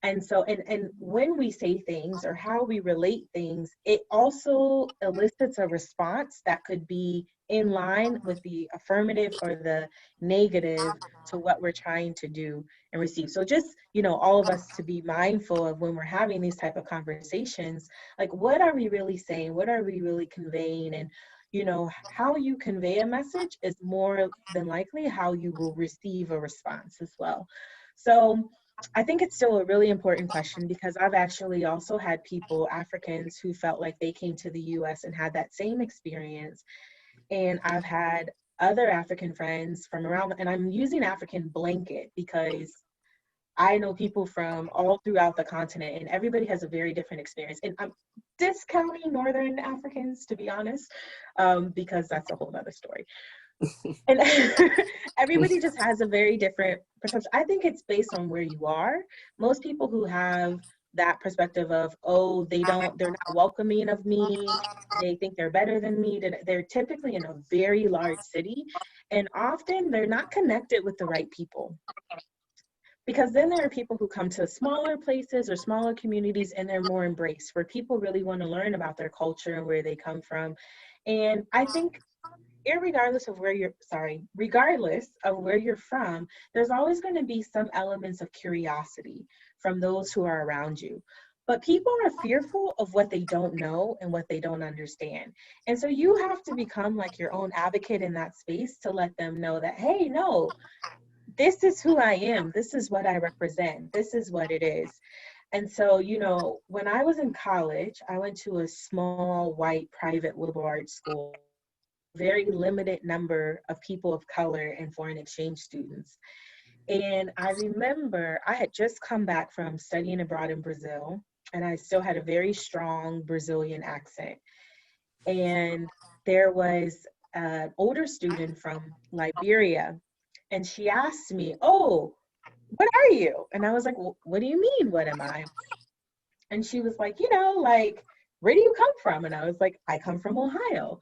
And so, and when we say things or how we relate things, it also elicits a response that could be in line with the affirmative or the negative to what we're trying to do and receive. So just, all of us to be mindful of when we're having these type of conversations, like what are we really saying? What are we really conveying? And how you convey a message is more than likely how you will receive a response as well. So I think it's still a really important question because I've actually also had people, Africans, who felt like they came to the US and had that same experience. And I've had other African friends from around, and I'm using African blanket because I know people from all throughout the continent and everybody has a very different experience. And I'm discounting Northern Africans, to be honest, because that's a whole other story. And everybody just has a very different perspective. I think it's based on where you are. Most people who have that perspective of, oh, they're not welcoming of me, they think they're better than me, they're typically in a very large city, and often they're not connected with the right people. Because then there are people who come to smaller places or smaller communities and they're more embraced, where people really want to learn about their culture and where they come from. And I think regardless of where you're from, there's always going to be some elements of curiosity from those who are around you. But people are fearful of what they don't know and what they don't understand. And so you have to become like your own advocate in that space to let them know that, hey, no, this is who I am. This is what I represent. This is what it is. And so, when I was in college, I went to a small white private liberal arts school, very limited number of people of color and foreign exchange students. And I remember I had just come back from studying abroad in Brazil, and I still had a very strong Brazilian accent. And there was an older student from Liberia, and she asked me, oh, what are you? And I was like, well, what do you mean, what am I? And she was like, where do you come from? And I was like, I come from Ohio.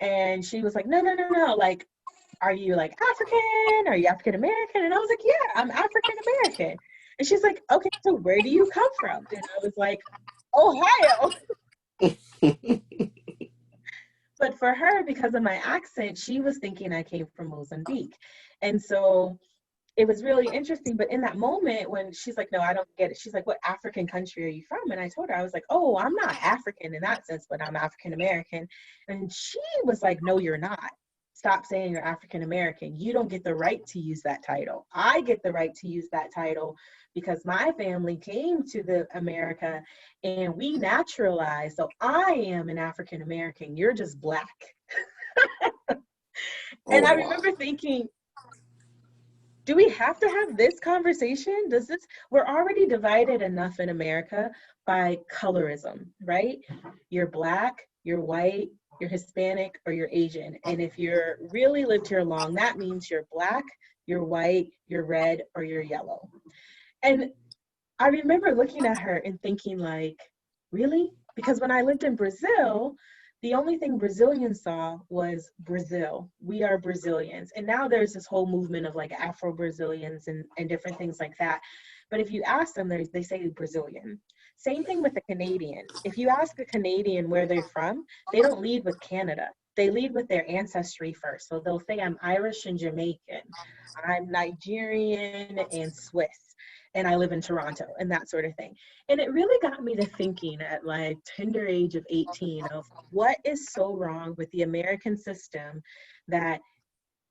And she was like, no, like, are you like African? Are you African American? And I was like, yeah, I'm African American. And she's like, okay, so where do you come from? And I was like, Ohio. But for her, because of my accent, she was thinking I came from Mozambique. And so it was really interesting. But in that moment when she's like, no, I don't get it. She's like, what African country are you from? And I told her, I was like, oh, I'm not African in that sense, but I'm African American. And she was like, no, you're not. Stop saying you're African American. You don't get the right to use that title. I get the right to use that title because my family came to the America and we naturalized. So I am an African American. You're just Black. And I remember thinking, do we have to have this conversation? We're already divided enough in America by colorism, right? You're Black, you're white, you're Hispanic, or you're Asian. And if you're really lived here long, that means you're Black, you're white, you're red, or you're yellow. And I remember looking at her and thinking like, really? Because when I lived in Brazil, the only thing Brazilians saw was Brazil. We are Brazilians. And now there's this whole movement of like Afro-Brazilians and different things like that. But if you ask them, they say Brazilian. Same thing with the Canadian. If you ask a Canadian where they're from, they don't lead with Canada. They lead with their ancestry first. So they'll say, I'm Irish and Jamaican, I'm Nigerian and Swiss, and I live in Toronto, and that sort of thing. And it really got me to thinking at like tender age of 18 of what is so wrong with the American system that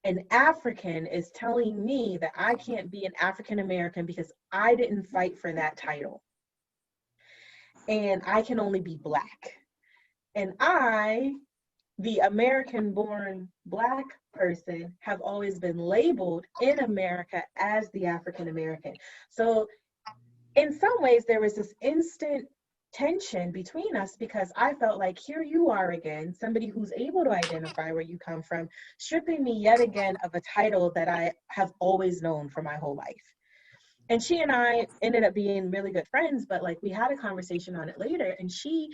an African is telling me that I can't be an African American because I didn't fight for that title. And I can only be Black. And I, the American born Black person, have always been labeled in America as the African American. So in some ways there was this instant tension between us because I felt like, here you are again, somebody who's able to identify where you come from, stripping me yet again of a title that I have always known for my whole life. And she and I ended up being really good friends, but like we had a conversation on it later, and she,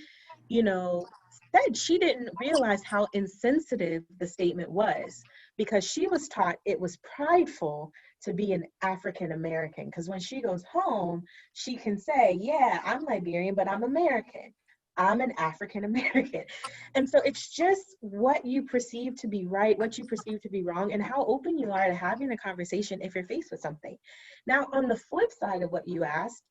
you know, said she didn't realize how insensitive the statement was because she was taught it was prideful to be an African American, because when she goes home, she can say, yeah, I'm Liberian, but I'm American. I'm an African American. And so it's just what you perceive to be right, what you perceive to be wrong, and how open you are to having a conversation if you're faced with something. Now, on the flip side of what you asked,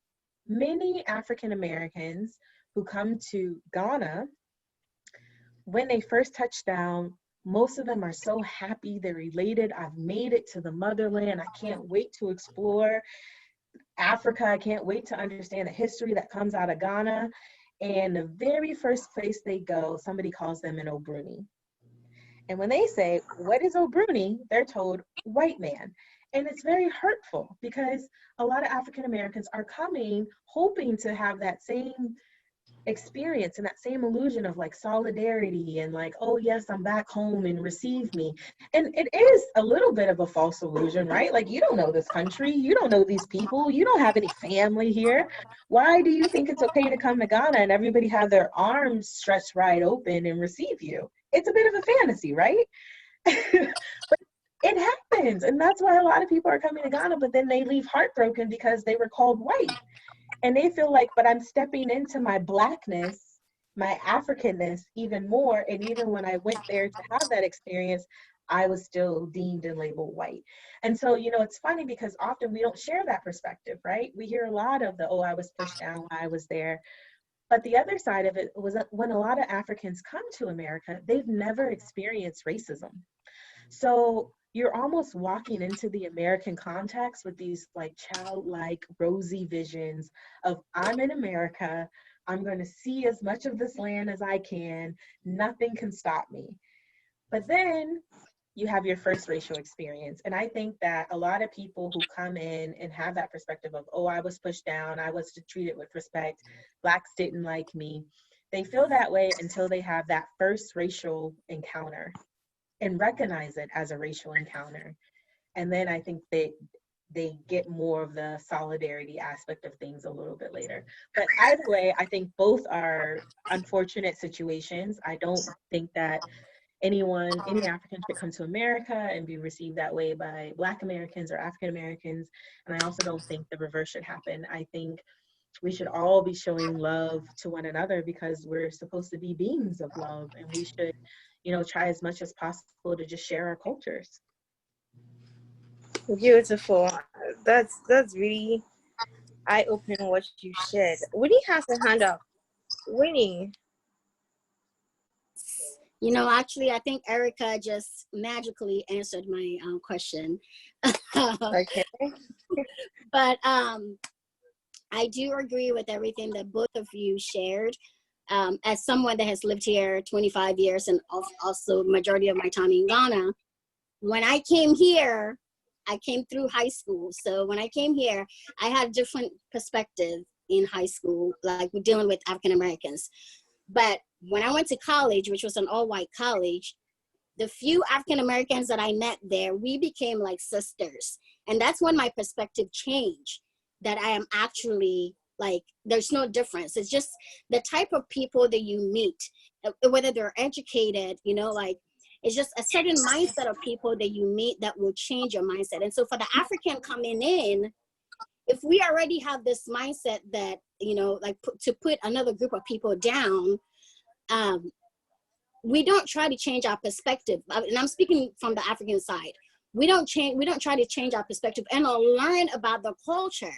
many African Americans who come to Ghana, when they first touch down, most of them are so happy, they're elated. I've made it to the motherland. I can't wait to explore Africa. I can't wait to understand the history that comes out of Ghana. And the very first place they go, somebody calls them an Obruni. And when they say, what is Obruni? They're told, white man. And it's very hurtful because a lot of African Americans are coming hoping to have that same experience and that same illusion of like solidarity and like, oh yes, I'm back home and receive me. And it is a little bit of a false illusion, right? Like, you don't know this country, you don't know these people, you don't have any family here. Why do you think it's okay to come to Ghana and everybody have their arms stretched wide open and receive you? It's a bit of a fantasy, right? But it happens, and that's why a lot of people are coming to Ghana, but then they leave heartbroken because they were called white. And they feel like, but I'm stepping into my Blackness, my Africanness even more. And even when I went there to have that experience, I was still deemed and labeled white. And so, you know, it's funny because often we don't share that perspective, right? We hear a lot of the, oh, I was pushed down while I was there. But the other side of it was that when a lot of Africans come to America, they've never experienced racism. So you're almost walking into the American context with these like childlike rosy visions of, I'm in America, I'm going to see as much of this land as I can, nothing can stop me. But then you have your first racial experience. And I think that a lot of people who come in and have that perspective of, oh, I was pushed down, I was treated with respect, Blacks didn't like me, they feel that way until they have that first racial encounter and recognize it as a racial encounter. And then I think they get more of the solidarity aspect of things a little bit later. But either way, I think both are unfortunate situations. I don't think that any African should come to America and be received that way by Black Americans or African Americans. And I also don't think the reverse should happen. I think we should all be showing love to one another because we're supposed to be beings of love, and we should, you know, try as much as possible to just share our cultures. Beautiful. That's really eye-opening what you shared. Winnie has a hand up. Winnie. You know, actually, I think Erica just magically answered my question. Okay. But I do agree with everything that both of you shared. As someone that has lived here 25 years and also majority of my time in Ghana, when I came here, I came through high school. So when I came here, I had a different perspective in high school, like we're dealing with African Americans. But when I went to college, which was an all-white college, the few African Americans that I met there, we became like sisters. And that's when my perspective changed, that I am actually like, there's no difference. It's just the type of people that you meet, whether they're educated, you know, like, it's just a certain mindset of people that you meet that will change your mindset. And so for the African coming in, if we already have this mindset that, you know, like to put another group of people down, we don't try to change our perspective. And I'm speaking from the African side. We don't try to change our perspective and learn about the culture.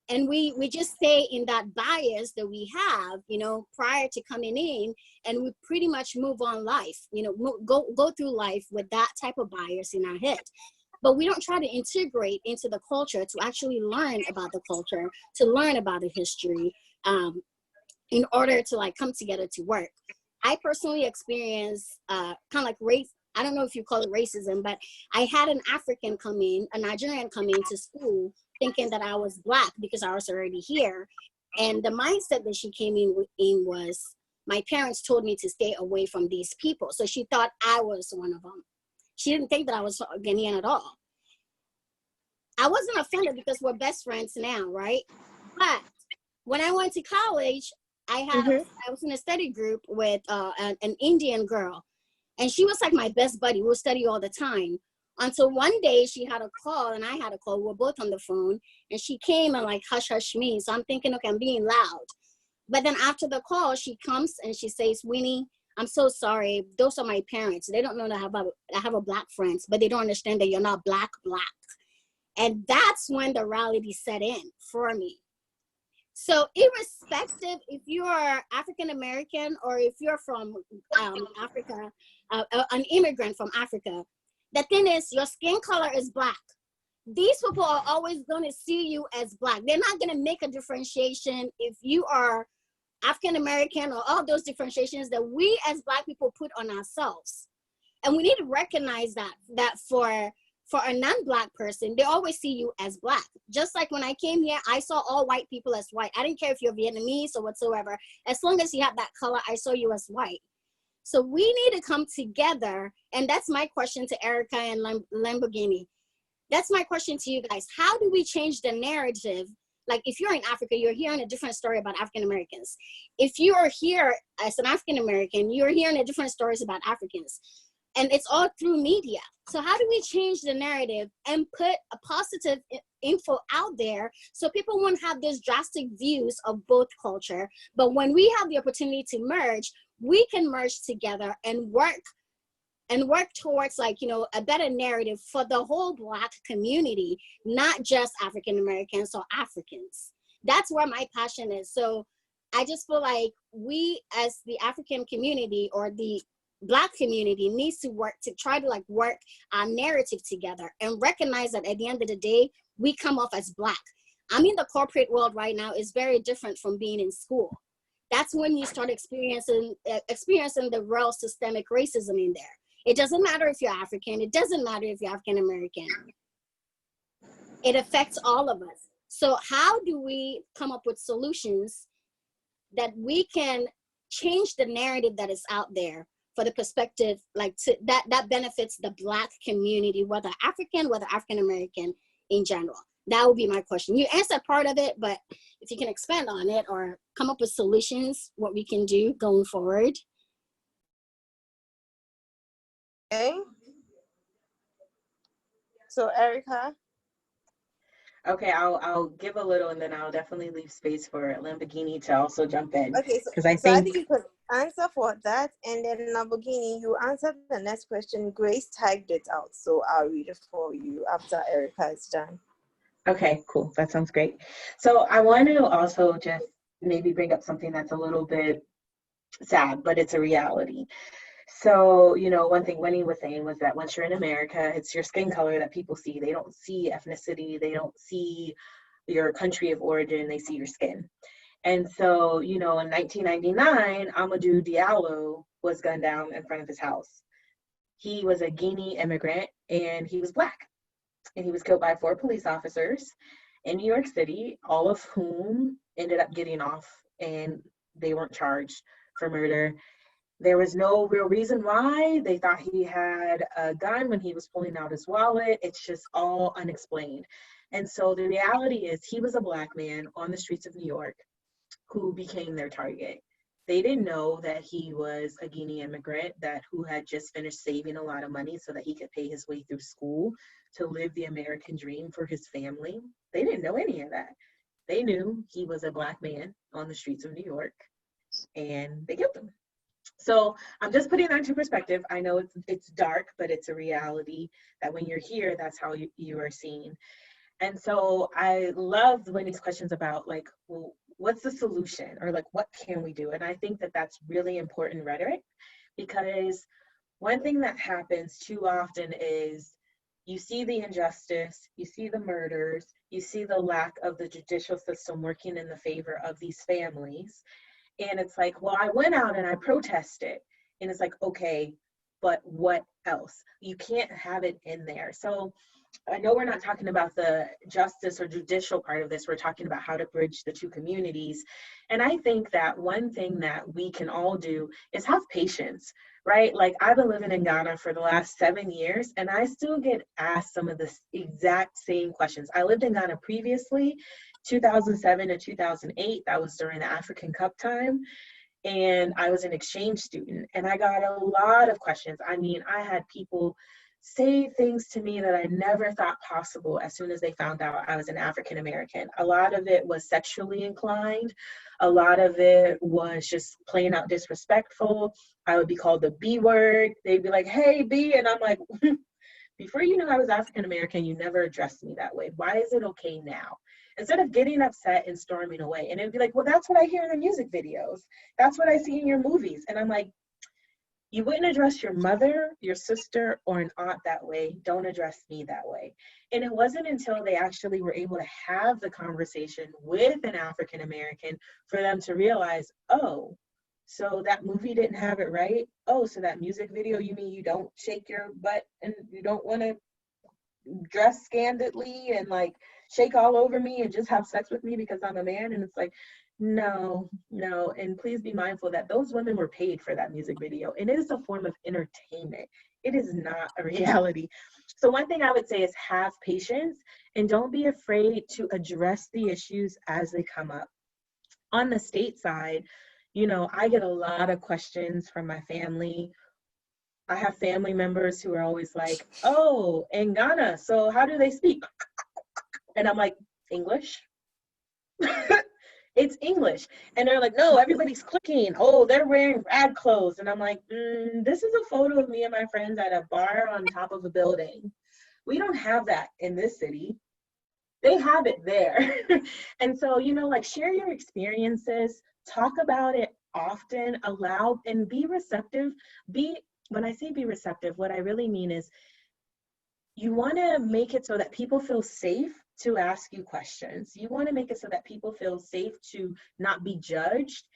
And we just stay in that bias that we have, you know, prior to coming in, and we pretty much move on life, you know, go through life with that type of bias in our head. But we don't try to integrate into the culture to actually learn about the culture, to learn about the history, in order to like come together to work. I personally experienced kind of like race. I don't know if you call it racism, but I had an African come in, a Nigerian come into school thinking that I was Black because I was already here. And the mindset that she came in was, my parents told me to stay away from these people. So she thought I was one of them. She didn't think that I was Ghanaian at all. I wasn't offended because we're best friends now, right? But when I went to college, I was in a study group with an Indian girl, and she was like my best buddy. We would study all the time. Until one day she had a call and I had a call. We were both on the phone, and she came and like hush me. So I'm thinking, okay, I'm being loud. But then after the call, she comes and she says, Winnie, I'm so sorry. Those are my parents. They don't know that I have a Black friend, but they don't understand that you're not Black. And that's when the reality set in for me. So irrespective if you're African American or if you're from Africa, an immigrant from Africa, the thing is, your skin color is Black. These people are always going to see you as Black. They're not going to make a differentiation if you are African American or all those differentiations that we as Black people put on ourselves. And we need to recognize that for a non-Black person, they always see you as Black. Just like when I came here, I saw all white people as white. I didn't care if you're Vietnamese or whatsoever. As long as you have that color, I saw you as white. So we need to come together. And that's my question to Erica and Lamborghini. That's my question to you guys. How do we change the narrative? Like if you're in Africa, you're hearing a different story about African Americans. If you are here as an African American, you're hearing a different stories about Africans. And it's all through media. So how do we change the narrative and put a positive info out there so people won't have these drastic views of both culture? But when we have the opportunity to merge, we can merge together and work towards, like, you know, a better narrative for the whole Black community, not just African Americans or Africans. That's where my passion is. So I just feel like we as the African community or the Black community needs to work to try to like work our narrative together and recognize that at the end of the day, we come off as Black. I'm in the corporate world right now. It's very different from being in school. That's when you start experiencing the real systemic racism in there. It doesn't matter if you're African. It doesn't matter if you're African American. It affects all of us. So how do we come up with solutions that we can change the narrative that is out there for the perspective, like that benefits the Black community, whether African, whether African American in general? That would be my question. You answered part of it, but if you can expand on it or come up with solutions, what we can do going forward. Okay. So Erica. Okay, I'll give a little, and then I'll definitely leave space for Lamborghini to also jump in. Okay, because I I think think you could answer for that, and then Lamborghini, you answered the next question. Grace typed it out, so I'll read it for you after Erica is done. Okay, cool. That sounds great. So I want to also just maybe bring up something that's a little bit sad, but it's a reality. So, you know, one thing Winnie was saying was that once you're in America, it's your skin color that people see. They don't see ethnicity. They don't see your country of origin. They see your skin. And so, you know, in 1999, Amadou Diallo was gunned down in front of his house. He was a Guinea immigrant, and he was Black. And he was killed by 4 police officers in New York City, all of whom ended up getting off, and they weren't charged for murder. There was no real reason why. They thought he had a gun when he was pulling out his wallet. It's just all unexplained. And so the reality is he was a Black man on the streets of New York who became their target. They didn't know that he was a Guinea immigrant who had just finished saving a lot of money so that he could pay his way through school to live the American dream for his family. They didn't know any of that. They knew he was a Black man on the streets of New York, and they killed him. So I'm just putting that into perspective. I know it's dark, but it's a reality that when you're here, that's how you are seen. And so I love when these questions about like, well, what's the solution, or like, what can we do? And I think that that's really important rhetoric, because one thing that happens too often is you see the injustice, you see the murders, you see the lack of the judicial system working in the favor of these families. And it's like, well, I went out and I protested. And it's like, okay, but what else? You can't have it in there. So I know we're not talking about the justice or judicial part of this. We're talking about how to bridge the two communities. And I think that one thing that we can all do is have patience, right? Like, I've been living in Ghana for the last 7 years, and I still get asked some of the exact same questions. I lived in Ghana previously, 2007 to 2008. That was during the African Cup time. And I was an exchange student, and I got a lot of questions. I mean, I had people say things to me that I never thought possible as soon as they found out I was an African American. A lot of it was sexually inclined. A lot of it was just plain out disrespectful. I would be called the B word. They'd be like, hey, B. And I'm like, before you knew I was African American, you never addressed me that way. Why is it okay now? Instead of getting upset and storming away. And it'd be like, well, that's what I hear in the music videos. That's what I see in your movies. And I'm like, you wouldn't address your mother, your sister, or an aunt that way. Don't address me that way. And it wasn't until they actually were able to have the conversation with an African American for them to realize, oh, so that movie didn't have it right. Oh, so that music video, you mean you don't shake your butt and you don't want to dress scandalously and like shake all over me and just have sex with me because I'm a man? And it's like, no. And please be mindful that those women were paid for that music video, and it is a form of entertainment. It is not a reality. So one thing I would say is have patience and don't be afraid to address the issues as they come up. On the state side, you know, I get a lot of questions from my family. I have family members who are always like, oh, in Ghana, so how do they speak? And I'm like, English? It's English. And they're like, no, everybody's clicking. Oh, they're wearing rag clothes. And I'm like, this is a photo of me and my friends at a bar on top of a building. We don't have that in this city. They have it there. And so, you know, like, share your experiences, talk about it often, allow, and be receptive. When I say be receptive, what I really mean is you want to make it so that people feel safe to ask you questions. You want to make it so that people feel safe to not be judged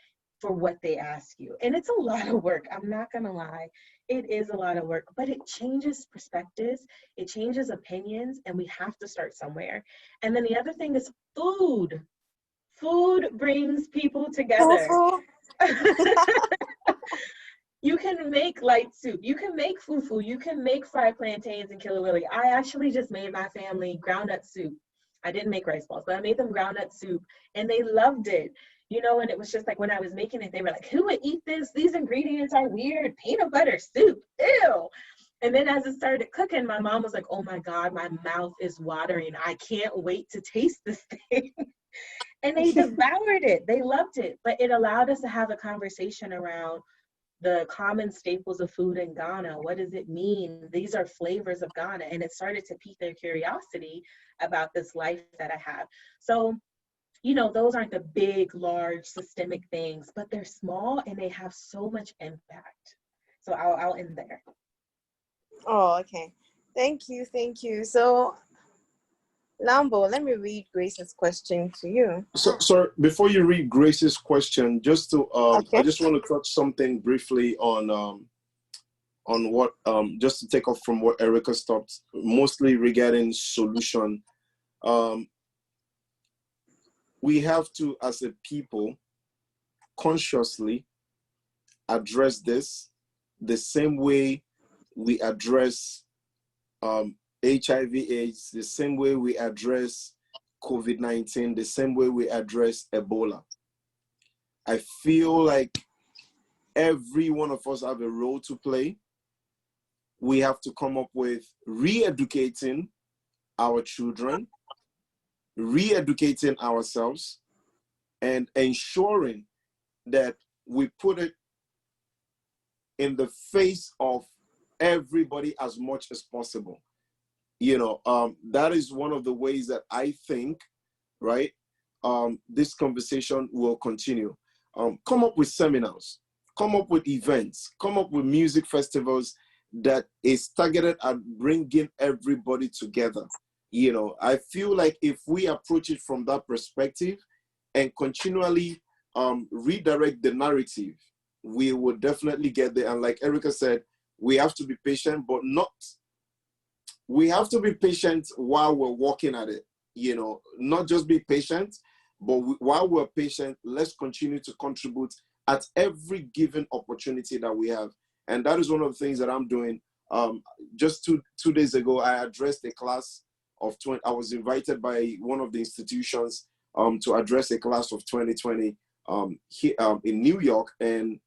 for what they ask you. And it's a lot of work. I'm not going to lie. It is a lot of work, but it changes perspectives. It changes opinions, and we have to start somewhere. And then the other thing is food. Food brings people together. You can make light soup. You can make fufu. You can make fried plantains and killer willy. I actually just made my family groundnut soup. I didn't make rice balls, but I made them groundnut soup, and they loved it. You know, and it was just like when I was making it, they were like, who would eat this? These ingredients are weird. Peanut butter soup. Ew. And then as it started cooking, my mom was like, oh my God, my mouth is watering. I can't wait to taste this thing. And they devoured it. They loved it. But it allowed us to have a conversation around the common staples of food in Ghana. What does it mean? These are flavors of Ghana. And it started to pique their curiosity about this life that I have. So, you know, those aren't the big, large, systemic things, but they're small and they have so much impact. So I'll end there. Oh, okay. Thank you. So, Lambo, let me read Grace's question to you. So before you read Grace's question, just to Okay. I just want to touch something briefly on what just to take off from what Erica stopped, mostly regarding solution. We have to, as a people, consciously address this the same way we address HIV/AIDS, the same way we address COVID-19, the same way we address Ebola. I feel like every one of us have a role to play. We have to come up with re-educating our children, re-educating ourselves, and ensuring that we put it in the face of everybody as much as possible. You know, that is one of the ways that I think, right, this conversation will continue. Come up with seminars, come up with events, come up with music festivals that is targeted at bringing everybody together. You know, I feel like if we approach it from that perspective and continually redirect the narrative, we will definitely get there. And like Erica said, we have to be patient, but we have to be patient while we're working at it. You know, not just be patient, but while we're patient, let's continue to contribute at every given opportunity that we have. And that is one of the things that I'm doing. Just two days ago, I addressed a class of 20. I was invited by one of the institutions to address a class of 2020 here in New York. And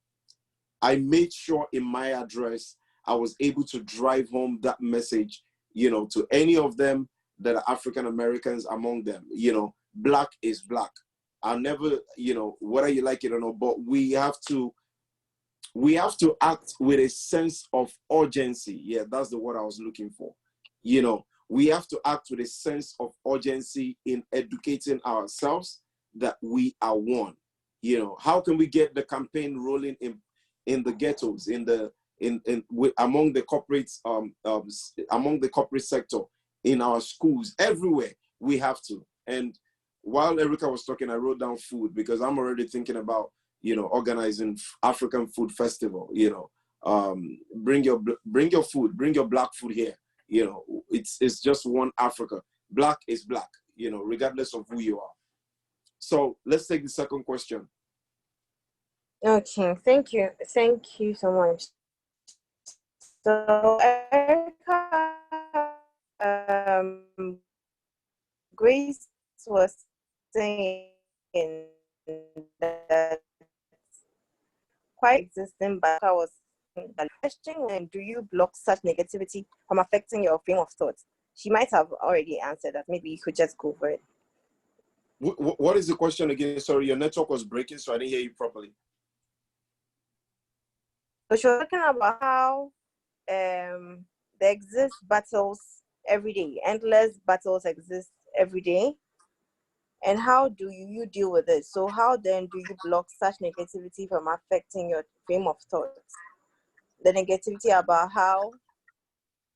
I made sure in my address, I was able to drive home that message, you know, to any of them that are African Americans among them. You know, Black is Black. I'll never, you know, whether you like it or not, but we have to act with a sense of urgency. Yeah, that's the word I was looking for. You know, we have to act with a sense of urgency in educating ourselves that we are one. You know, how can we get the campaign rolling in the ghettos, among the corporates, among the corporate sector, in our schools, everywhere? We have to. And while Erica was talking, I wrote down food, because I'm already thinking about, you know, organizing African food festival. You know, bring your food, bring your Black food here. You know, it's just one Africa. Black is Black, you know, regardless of who you are. So let's take the second question. Okay, thank you so much. So Erica, Grace was saying that quite existing, but I was the question, and do you block such negativity from affecting your frame of thought? She might have already answered that. Maybe you could just go for it. What is the question again? Sorry, your network was breaking, so I didn't hear you properly. So she was talking about how there exist battles every day, endless battles exist every day. And how do you deal with it? So how then do you block such negativity from affecting your frame of thought? The negativity about how,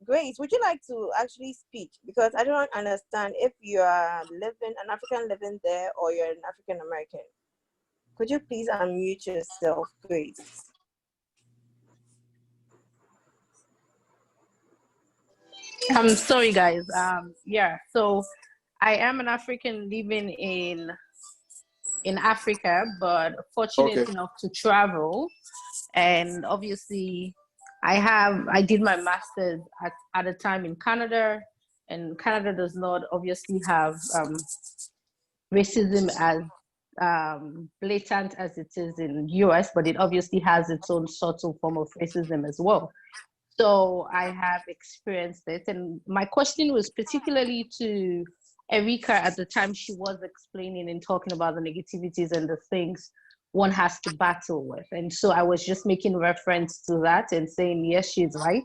Grace, would you like to actually speak? Because I don't understand if you are an African living there, or you're an African American. Could you please unmute yourself, Grace? I'm sorry, guys. Yeah, so I am an African living in Africa, but fortunate enough to travel. And obviously, I did my master's at a time in Canada, and Canada does not obviously have racism as blatant as it is in US, but it obviously has its own subtle form of racism as well. So I have experienced it. And my question was particularly to Erica at the time. She was explaining and talking about the negativities and the things one has to battle with. And so I was just making reference to that and saying, yes, she's right.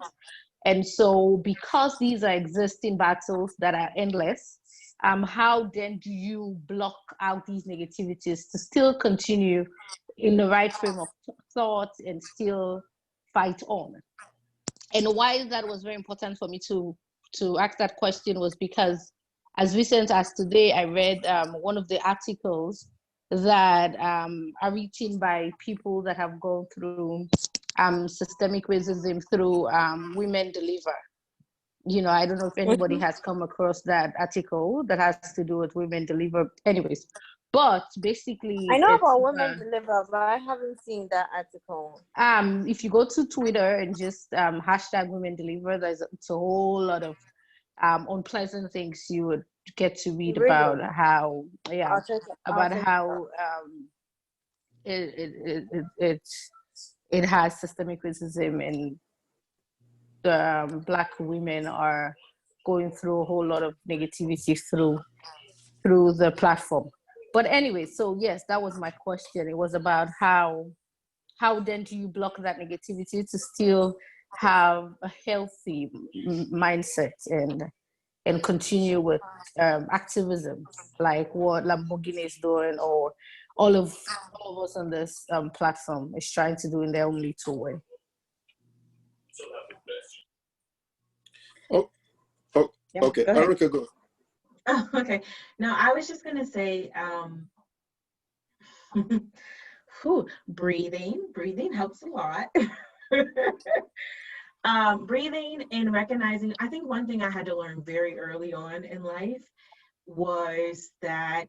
And so because these are existing battles that are endless, how then do you block out these negativities to still continue in the right frame of thought and still fight on? And why that was very important for me to ask that question was because as recent as today, I read one of the articles that are written by people that have gone through systemic racism through Women Deliver. You know, I don't know if anybody has come across that article that has to do with Women Deliver. Anyways, But basically, I know it's about Women Deliver, but I haven't seen that article. if you go to Twitter and just hashtag Women Deliver, it's a whole lot of unpleasant things you would get to read about Really? how I'll check it how out. it has systemic racism, and Black women are going through a whole lot of negativity through the platform. But anyway, so yes, that was my question. It was about how then do you block that negativity to still have a healthy mindset and continue with activism like what Lamborghini is doing, or all of us on this platform is trying to do in their own little way. Yeah, Okay, go ahead. Erica, go. Oh, okay. No, I was just gonna say, breathing helps a lot. Breathing and recognizing, I think one thing I had to learn very early on in life was that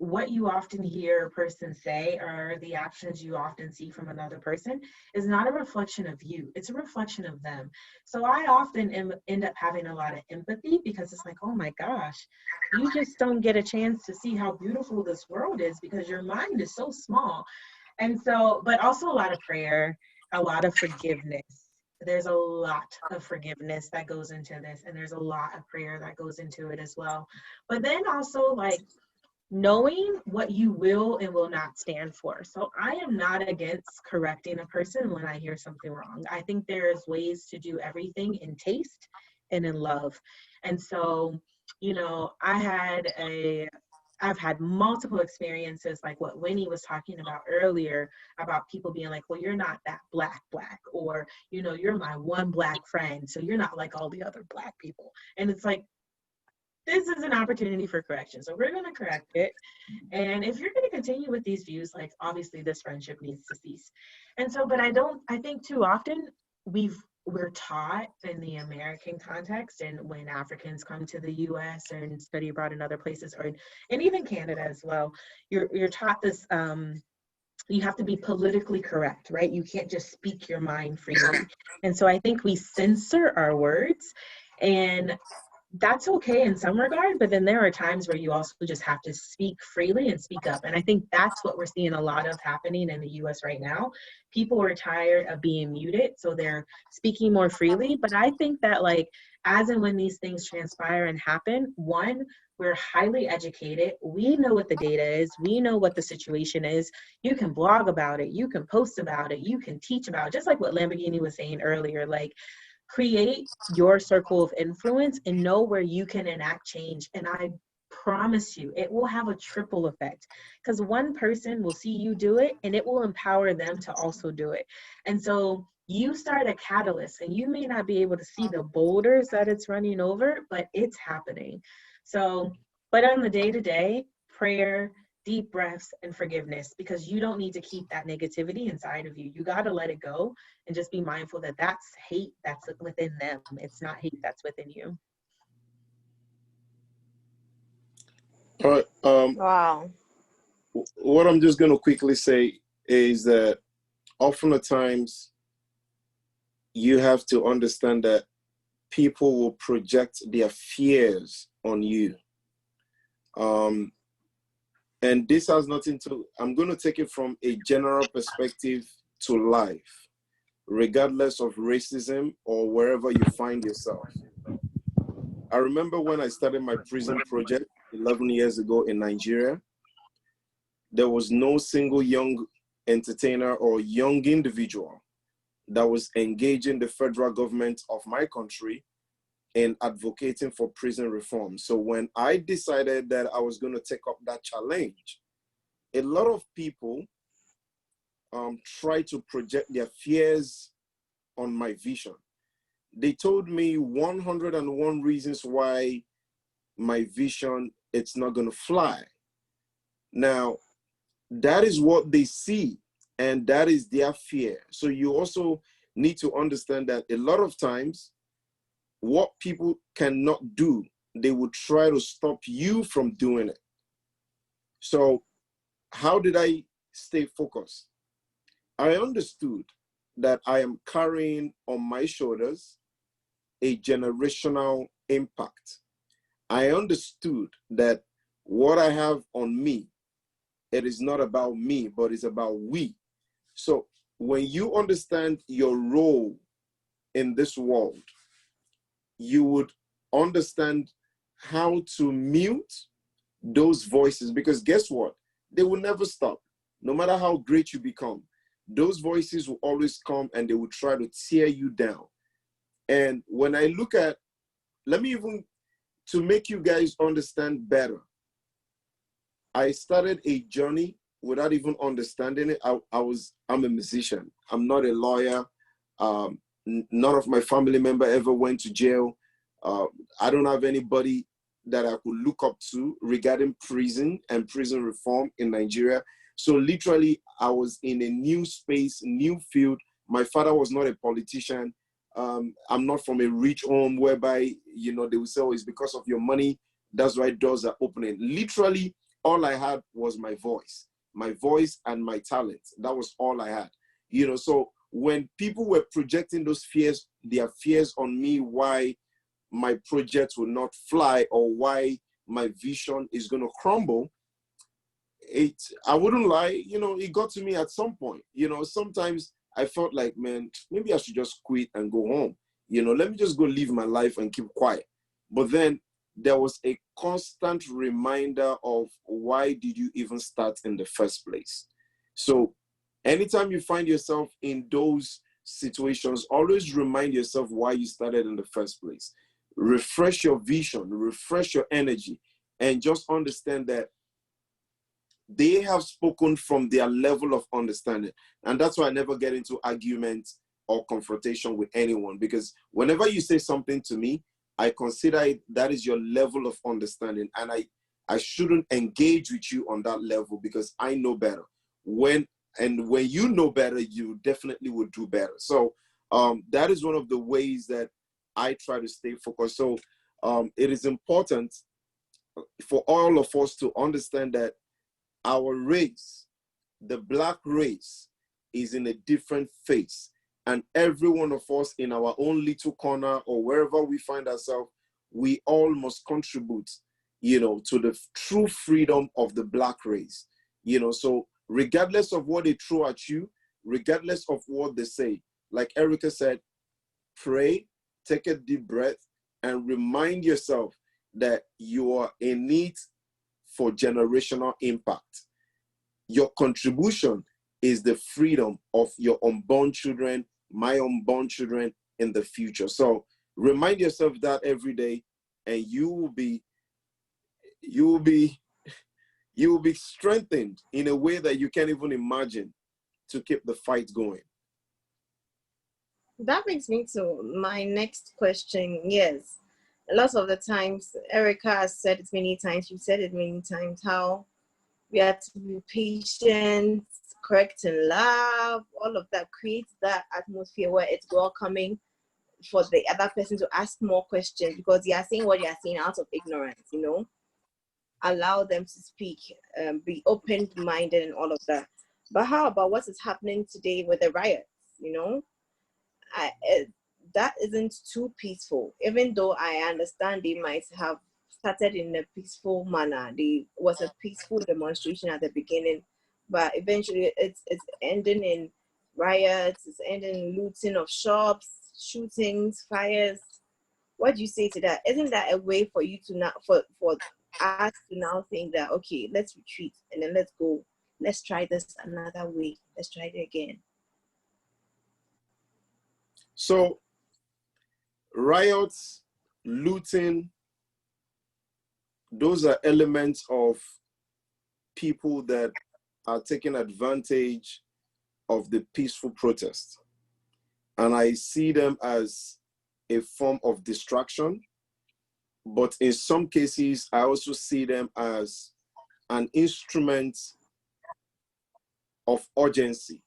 what you often hear a person say, or the actions you often see from another person, is not a reflection of you, it's a reflection of them. So I often end up having a lot of empathy, because it's like, oh my gosh, you just don't get a chance to see how beautiful this world is because your mind is so small. And so, but also a lot of prayer, a lot of forgiveness. There's a lot of forgiveness that goes into this, and there's a lot of prayer that goes into it as well. But then also, like, knowing what you will and will not stand for. So I am not against correcting a person when I hear something wrong. I think there's ways to do everything in taste and in love. And so, you know, I've had multiple experiences like what Winnie was talking about earlier, about people being like, well, you're not that black, or, you know, you're my one Black friend, so you're not like all the other Black people. And it's like, this is an opportunity for correction. So we're going to correct it. And if you're going to continue with these views, like, obviously this friendship needs to cease. And so, but I think too often we're taught in the American context, and when Africans come to the US and study abroad in other places, and even Canada as well, you're taught this, you have to be politically correct, right? You can't just speak your mind freely. And so I think we censor our words, and that's okay in some regard, but then there are times where you also just have to speak freely and speak up. And I think that's what we're seeing a lot of happening in the US right now. People are tired of being muted, so they're speaking more freely. But I think that, like, as and when these things transpire and happen, one, we're highly educated. We know what the data is. We know what the situation is. You can blog about it. You can post about it. You can teach about it. Just like what Lamborghini was saying earlier, like, create your circle of influence and know where you can enact change. And I promise you, it will have a triple effect, because one person will see you do it and it will empower them to also do it. And so you start a catalyst, and you may not be able to see the boulders that it's running over, but it's happening. So, but on the day-to-day, prayer, deep breaths, and forgiveness, because you don't need to keep that negativity inside of you. You got to let it go and just be mindful that that's hate that's within them. It's not hate that's within you. All right. Wow. What I'm just going to quickly say is that often at times you have to understand that people will project their fears on you. And this has nothing to, I'm going to take it from a general perspective to life, regardless of racism or wherever you find yourself. I remember when I started my prison project 11 years ago in Nigeria, there was no single young entertainer or young individual that was engaging the federal government of my country in advocating for prison reform. So when I decided that I was going to take up that challenge, a lot of people tried to project their fears on my vision. They told me 101 reasons why my vision, it's not going to fly. Now, that is what they see, and that is their fear. So you also need to understand that a lot of times, what people cannot do, they will try to stop you from doing it. So how did I stay focused? I understood that I am carrying on my shoulders a generational impact. I understood that what I have on me, it is not about me, but it's about we. So when you understand your role in this world, you would understand how to mute those voices, because guess what? They will never stop. No matter how great you become, those voices will always come and they will try to tear you down. And when I look at, let me even, to make you guys understand better, I started a journey without even understanding it. I'm a musician. I'm not a lawyer. None of my family member ever went to jail. I don't have anybody that I could look up to regarding prison and prison reform in Nigeria. So literally, I was in a new space, new field. My father was not a politician. I'm not from a rich home whereby, you know, they will say, oh, it's because of your money, that's why doors are opening. Literally, all I had was my voice and my talent. That was all I had. You know, so when people were projecting those fears, their fears on me, why my project will not fly or why my vision is going to crumble, I wouldn't lie, you know, it got to me at some point. You know, sometimes I felt like, man, maybe I should just quit and go home. You know, let me just go live my life and keep quiet. But then there was a constant reminder of, why did you even start in the first place? So anytime you find yourself in those situations, always remind yourself why you started in the first place. Refresh your vision, refresh your energy, and just understand that they have spoken from their level of understanding. And that's why I never get into arguments or confrontation with anyone, because whenever you say something to me, I consider it, that is your level of understanding. And I shouldn't engage with you on that level, because I know better. When you know better, you definitely would do better. So that is one of the ways that I try to stay focused. So it is important for all of us to understand that our race, the Black race, is in a different phase. And every one of us in our own little corner or wherever we find ourselves, we all must contribute, you know, to the true freedom of the Black race. You know, so regardless of what they throw at you, regardless of what they say, like Erica said, pray, take a deep breath, and remind yourself that you are in need for generational impact. Your contribution is the freedom of your unborn children, my unborn children in the future. So remind yourself that every day, and you will be strengthened in a way that you can't even imagine to keep the fight going. That brings me to my next question. Yes, lots of the times, Erica has said it many times, you've said it many times, how we have to be patient, correct and love, all of that creates that atmosphere where it's welcoming for the other person to ask more questions, because they are saying what they are saying out of ignorance, you know. Allow them to speak, be open-minded and all of that. But how about what is happening today with the riots, you know? That isn't too peaceful, even though I understand they might have started in a peaceful manner. There was a peaceful demonstration at the beginning, but eventually it's ending in riots, it's ending in looting of shops, shootings, fires. What do you say to that? Isn't that a way for you to now, for us to now think that, okay, let's retreat and then let's go, let's try this another way, let's try it again? So riots, looting, those are elements of people that are taking advantage of the peaceful protest. And I see them as a form of distraction. But in some cases, I also see them as an instrument of urgency.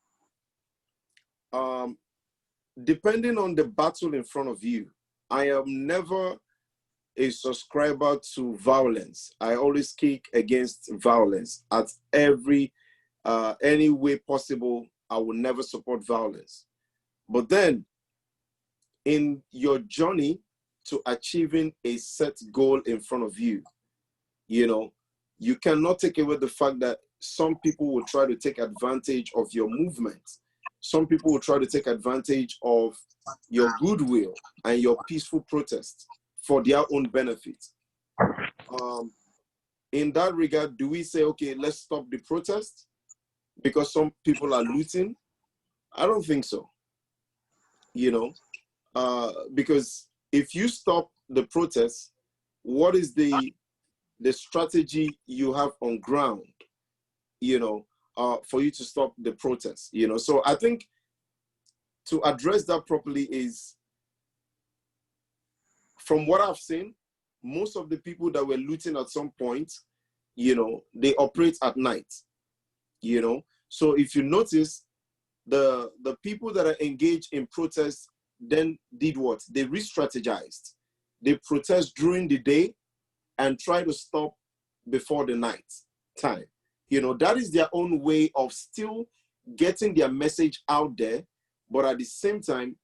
Depending on the battle in front of you, I am never a subscriber to violence. I always kick against violence at any way possible. I will never support violence. But then, in your journey to achieving a set goal in front of you, you know, you cannot take away the fact that some people will try to take advantage of your movement. Some people will try to take advantage of your goodwill and your peaceful protest for their own benefit. In that regard, do we say, okay, let's stop the protest because some people are looting? I don't think so. You know, because if you stop the protest, what is the strategy you have on ground, you know, for you to stop the protest, you know? So I think to address that properly is, from what I've seen, most of the people that were looting at some point, you know, they operate at night, you know? So if you notice, the people that are engaged in protests then did what? They re-strategized. They protest during the day and try to stop before the night time. You know, that is their own way of still getting their message out there, but at the same time,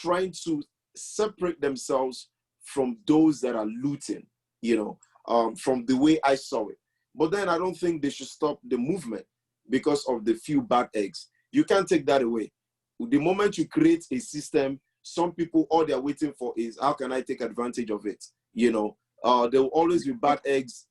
trying to separate themselves from those that are looting, you know, from the way I saw it. But then I don't think they should stop the movement because of the few bad eggs. You can't take that away. The moment you create a system, some people, all they're waiting for is, how can I take advantage of it? You know, there will always be bad eggs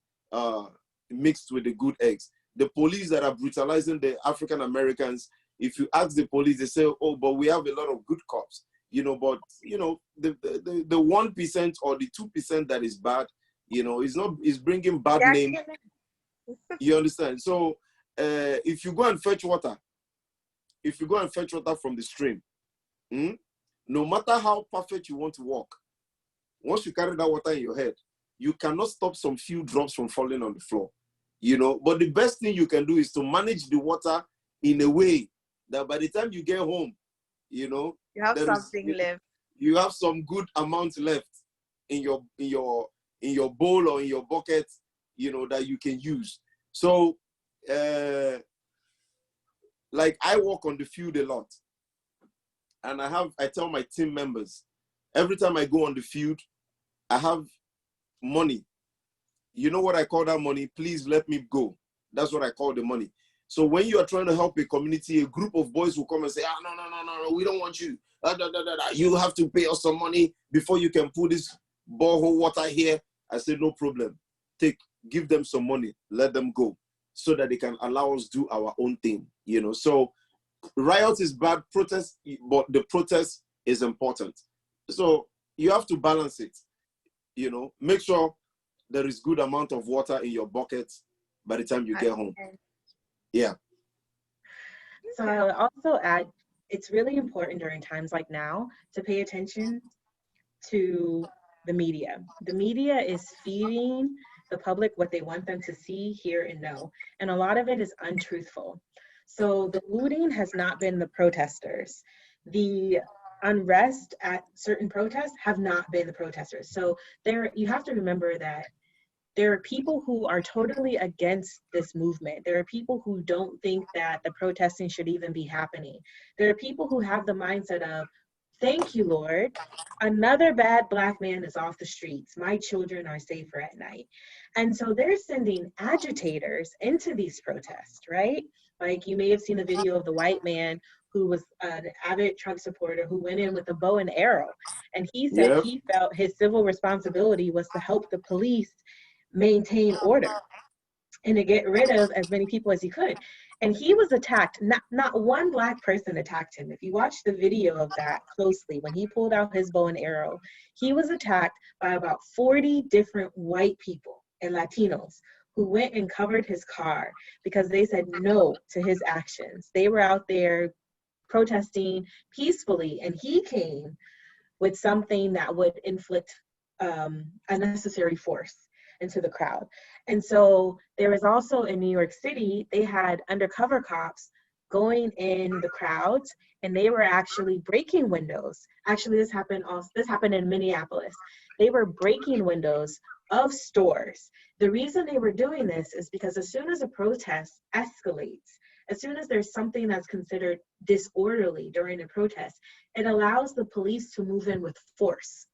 mixed with the good eggs. The police that are brutalizing the African Americans, if you ask the police, they say, oh, but we have a lot of good cops. You know, but, you know, the 1% or the 2% that is bad, you know, is bringing bad name. You understand? So if you go and fetch water, from the stream, no matter how perfect you want to walk, once you carry that water in your head, you cannot stop some few drops from falling on the floor, you know. But the best thing you can do is to manage the water in a way that by the time you get home, you know, You have something left. You have some good amount left in your bowl or in your bucket, you know, that you can use. So, like, I walk on the field a lot, and I tell my team members, every time I go on the field, I have money. You know what I call that money? Please let me go. That's what I call the money. So when you are trying to help a community, a group of boys will come and say, no, we don't want you. You have to pay us some money before you can put this borehole water here. I said, no problem. Give them some money, let them go, so that they can allow us do our own thing, you know. So riot is bad, protest, but the protest is important. So you have to balance it, you know. Make sure there is good amount of water in your bucket by the time you get home. Yeah. So I would also add, it's really important during times like now to pay attention to the media. The media is feeding the public what they want them to see, hear, and know. And a lot of it is untruthful. So the looting has not been the protesters. The unrest at certain protests have not been the protesters. So you have to remember that there are people who are totally against this movement. There are people who don't think that the protesting should even be happening. There are people who have the mindset of, thank you, Lord, another bad Black man is off the streets. My children are safer at night. And so they're sending agitators into these protests, right? Like, you may have seen a video of the white man who was an avid Trump supporter who went in with a bow and arrow. And he said he felt his civil responsibility was to help the police maintain order and to get rid of as many people as he could. And he was attacked. Not one Black person attacked him. If you watch the video of that closely, when he pulled out his bow and arrow, he was attacked by about 40 different white people and Latinos who went and covered his car because they said no to his actions. They were out there protesting peacefully, and he came with something that would inflict unnecessary force into the crowd. And so there was also in New York City, they had undercover cops going in the crowds, and they were actually breaking windows. Actually, this happened in Minneapolis. They were breaking windows of stores. The reason they were doing this is because as soon as a protest escalates, as soon as there's something that's considered disorderly during a protest, it allows the police to move in with force.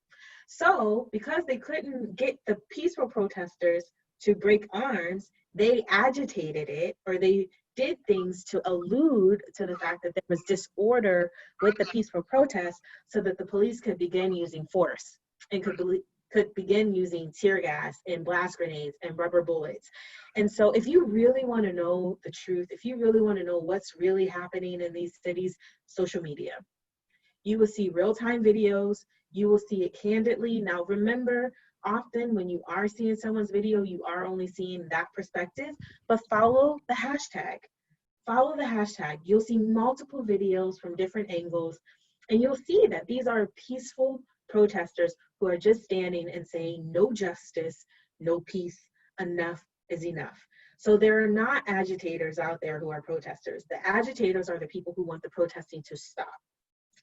So because they couldn't get the peaceful protesters to break arms, they agitated it, or they did things to allude to the fact that there was disorder with the peaceful protest, so that the police could begin using force and could begin using tear gas and blast grenades and rubber bullets. And so if you really want to know the truth, if you really want to know what's really happening in these cities, social media. You will see real-time videos. You will see it candidly. Now remember, often when you are seeing someone's video, you are only seeing that perspective, but follow the hashtag. Follow the hashtag. You'll see multiple videos from different angles, and you'll see that these are peaceful protesters who are just standing and saying no justice, no peace, enough is enough. So there are not agitators out there who are protesters. The agitators are the people who want the protesting to stop.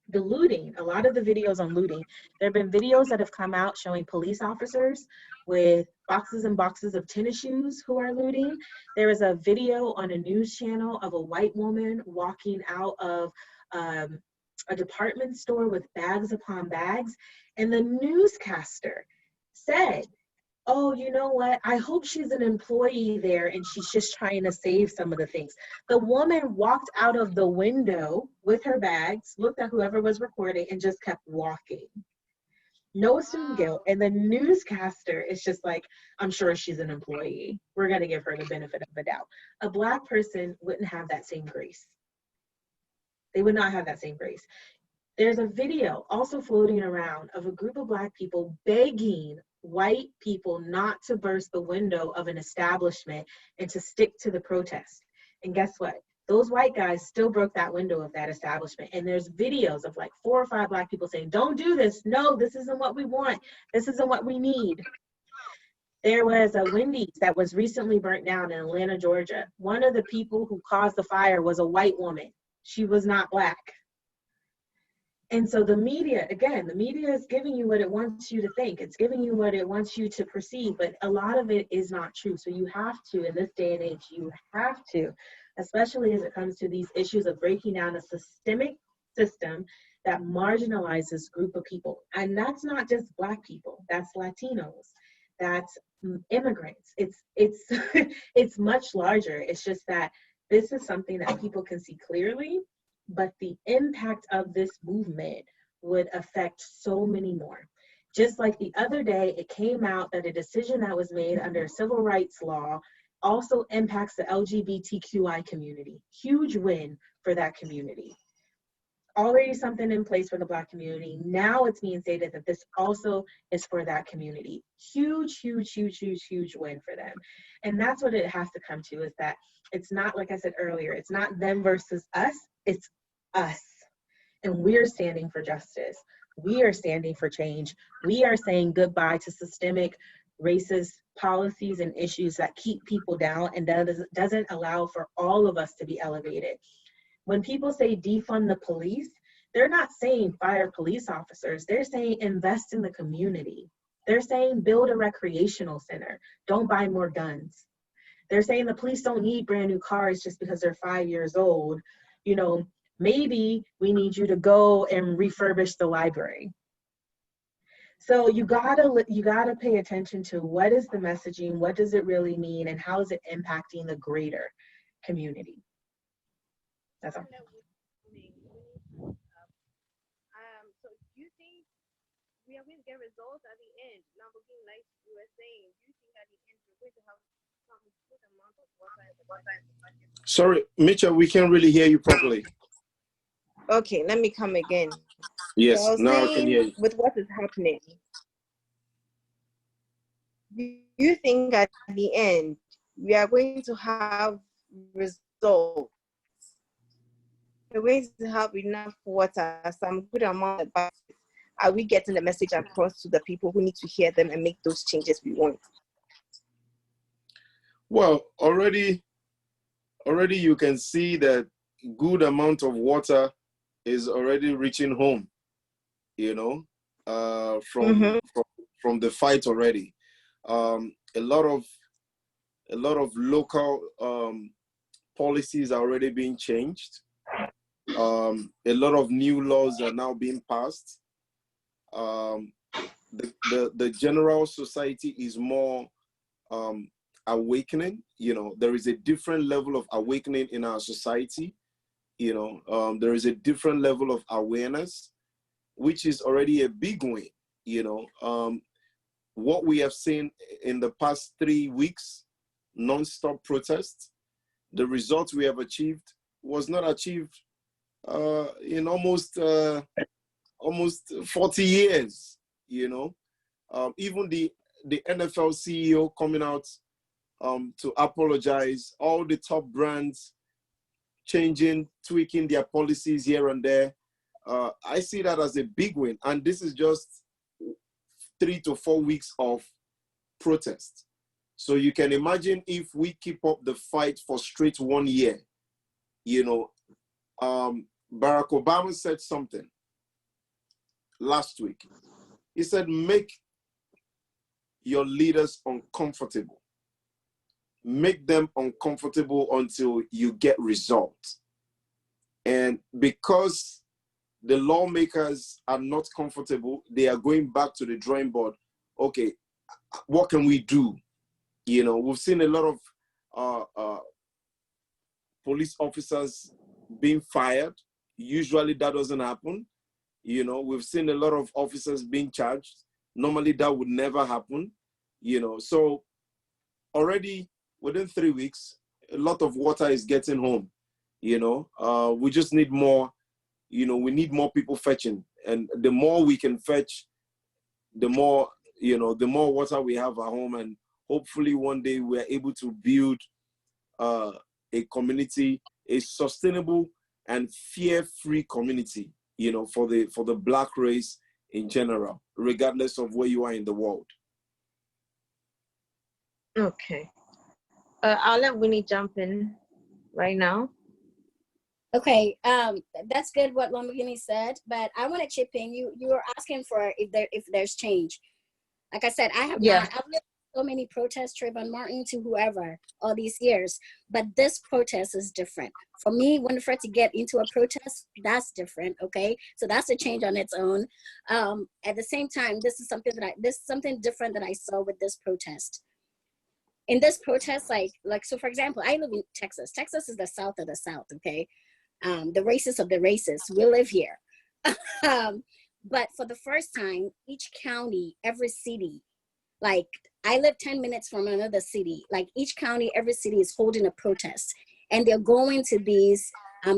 The looting, a lot of the videos on looting, there have been videos that have come out showing police officers with boxes and boxes of tennis shoes who are looting. There is a video on a news channel of a white woman walking out of a department store with bags upon bags, and the newscaster said, oh, you know what? I hope she's an employee there and she's just trying to save some of the things. The woman walked out of the window with her bags, looked at whoever was recording, and just kept walking. No assumed guilt. And the newscaster is just like, I'm sure she's an employee. We're going to give her the benefit of the doubt. A Black person wouldn't have that same grace. They would not have that same grace. There's a video also floating around of a group of Black people begging white people not to burst the window of an establishment and to stick to the protest. And guess what? Those white guys still broke that window of that establishment. And there's videos of like 4 or 5 Black people saying, don't do this. No, this isn't what we want. This isn't what we need. There was a Wendy's that was recently burnt down in Atlanta, Georgia. One of the people who caused the fire was a white woman. She was not Black. And so the media, again, the media is giving you what it wants you to think. It's giving you what it wants you to perceive, but a lot of it is not true. So you have to, in this day and age, you have to, especially as it comes to these issues of breaking down a systemic system that marginalizes group of people. And that's not just Black people, that's Latinos, that's immigrants. It's it's much larger. It's just that this is something that people can see clearly, but the impact of this movement would affect so many more. Just like the other day, it came out that a decision that was made under civil rights law also impacts the LGBTQI community. Huge win for that community. Already something in place for the Black community. Now it's being stated that this also is for that community. Huge, huge, huge, huge, huge win for them. And that's what it has to come to, is that it's not, like I said earlier, it's not them versus us, it's us. And we're standing for justice. We are standing for change. We are saying goodbye to systemic racist policies and issues that keep people down and doesn't allow for all of us to be elevated. When people say defund the police, they're not saying fire police officers. They're saying invest in the community. They're saying build a recreational center. Don't buy more guns. They're saying the police don't need brand new cars just because they're 5 years old. You know, maybe we need you to go and refurbish the library. So you gotta pay attention to what is the messaging, what does it really mean, and how is it impacting the greater community. That's all. So do you think we are going to get results at the end? Now, looking like you were saying, do you think at the end we're going to have some good amount of water in the budget? Sorry, Mitchell, we can't really hear you properly. Okay, let me come again. Yes, So I was now I can saying, hear you. with what is happening, do you think at the end we are going to have results? We're going to have enough water, some good amount of budget. Are we getting the message across to the people who need to hear them and make those changes we want? Well, already you can see that good amount of water is already reaching home, you know, from the fight already. A lot of local policies are already being changed. A lot of new laws are now being passed. The general society is more awakening. You know, there is a different level of awakening in our society. You know, there is a different level of awareness, which is already a big win. You know, what we have seen in the past 3 weeks, non-stop protests, the results we have achieved was not achieved in almost 40 years. You know, even the NFL CEO coming out to apologize, all the top brands changing, tweaking their policies here and there. I see that as a big win. And this is just 3 to 4 weeks of protest. So you can imagine if we keep up the fight for straight 1 year. You know, Barack Obama said something last week. He said, make your leaders uncomfortable. Make them uncomfortable until you get results. And because the lawmakers are not comfortable, they are going back to the drawing board. Okay, what can we do? You know, we've seen a lot of police officers being fired. Usually that doesn't happen. You know, we've seen a lot of officers being charged. Normally that would never happen. You know, so already within 3 weeks, a lot of water is getting home. You know, we just need more. You know, we need more people fetching, and the more we can fetch, the more, you know, the more water we have at home, and hopefully one day we're able to build a community, a sustainable and fear-free community, you know, for the Black race in general, regardless of where you are in the world. Okay. I'll let Winnie jump in right now. Okay, that's good what Lamborghini said, but I want to chip in. You were asking for if there's change. Like I said, I have Yeah. not. I've lived so many protests, Trayvon Martin to whoever, all these years, but this protest is different. For me, Winifred, to get into a protest, that's different. Okay, so that's a change on its own. At the same time, this is something different that I saw with this protest. In this protest, like so, for example, I live in Texas. Texas is the South of the South. Okay. The races of the races, we live here. But for the first time, each county, every city, like I live 10 minutes from another city, like each county, every city is holding a protest, and they're going to these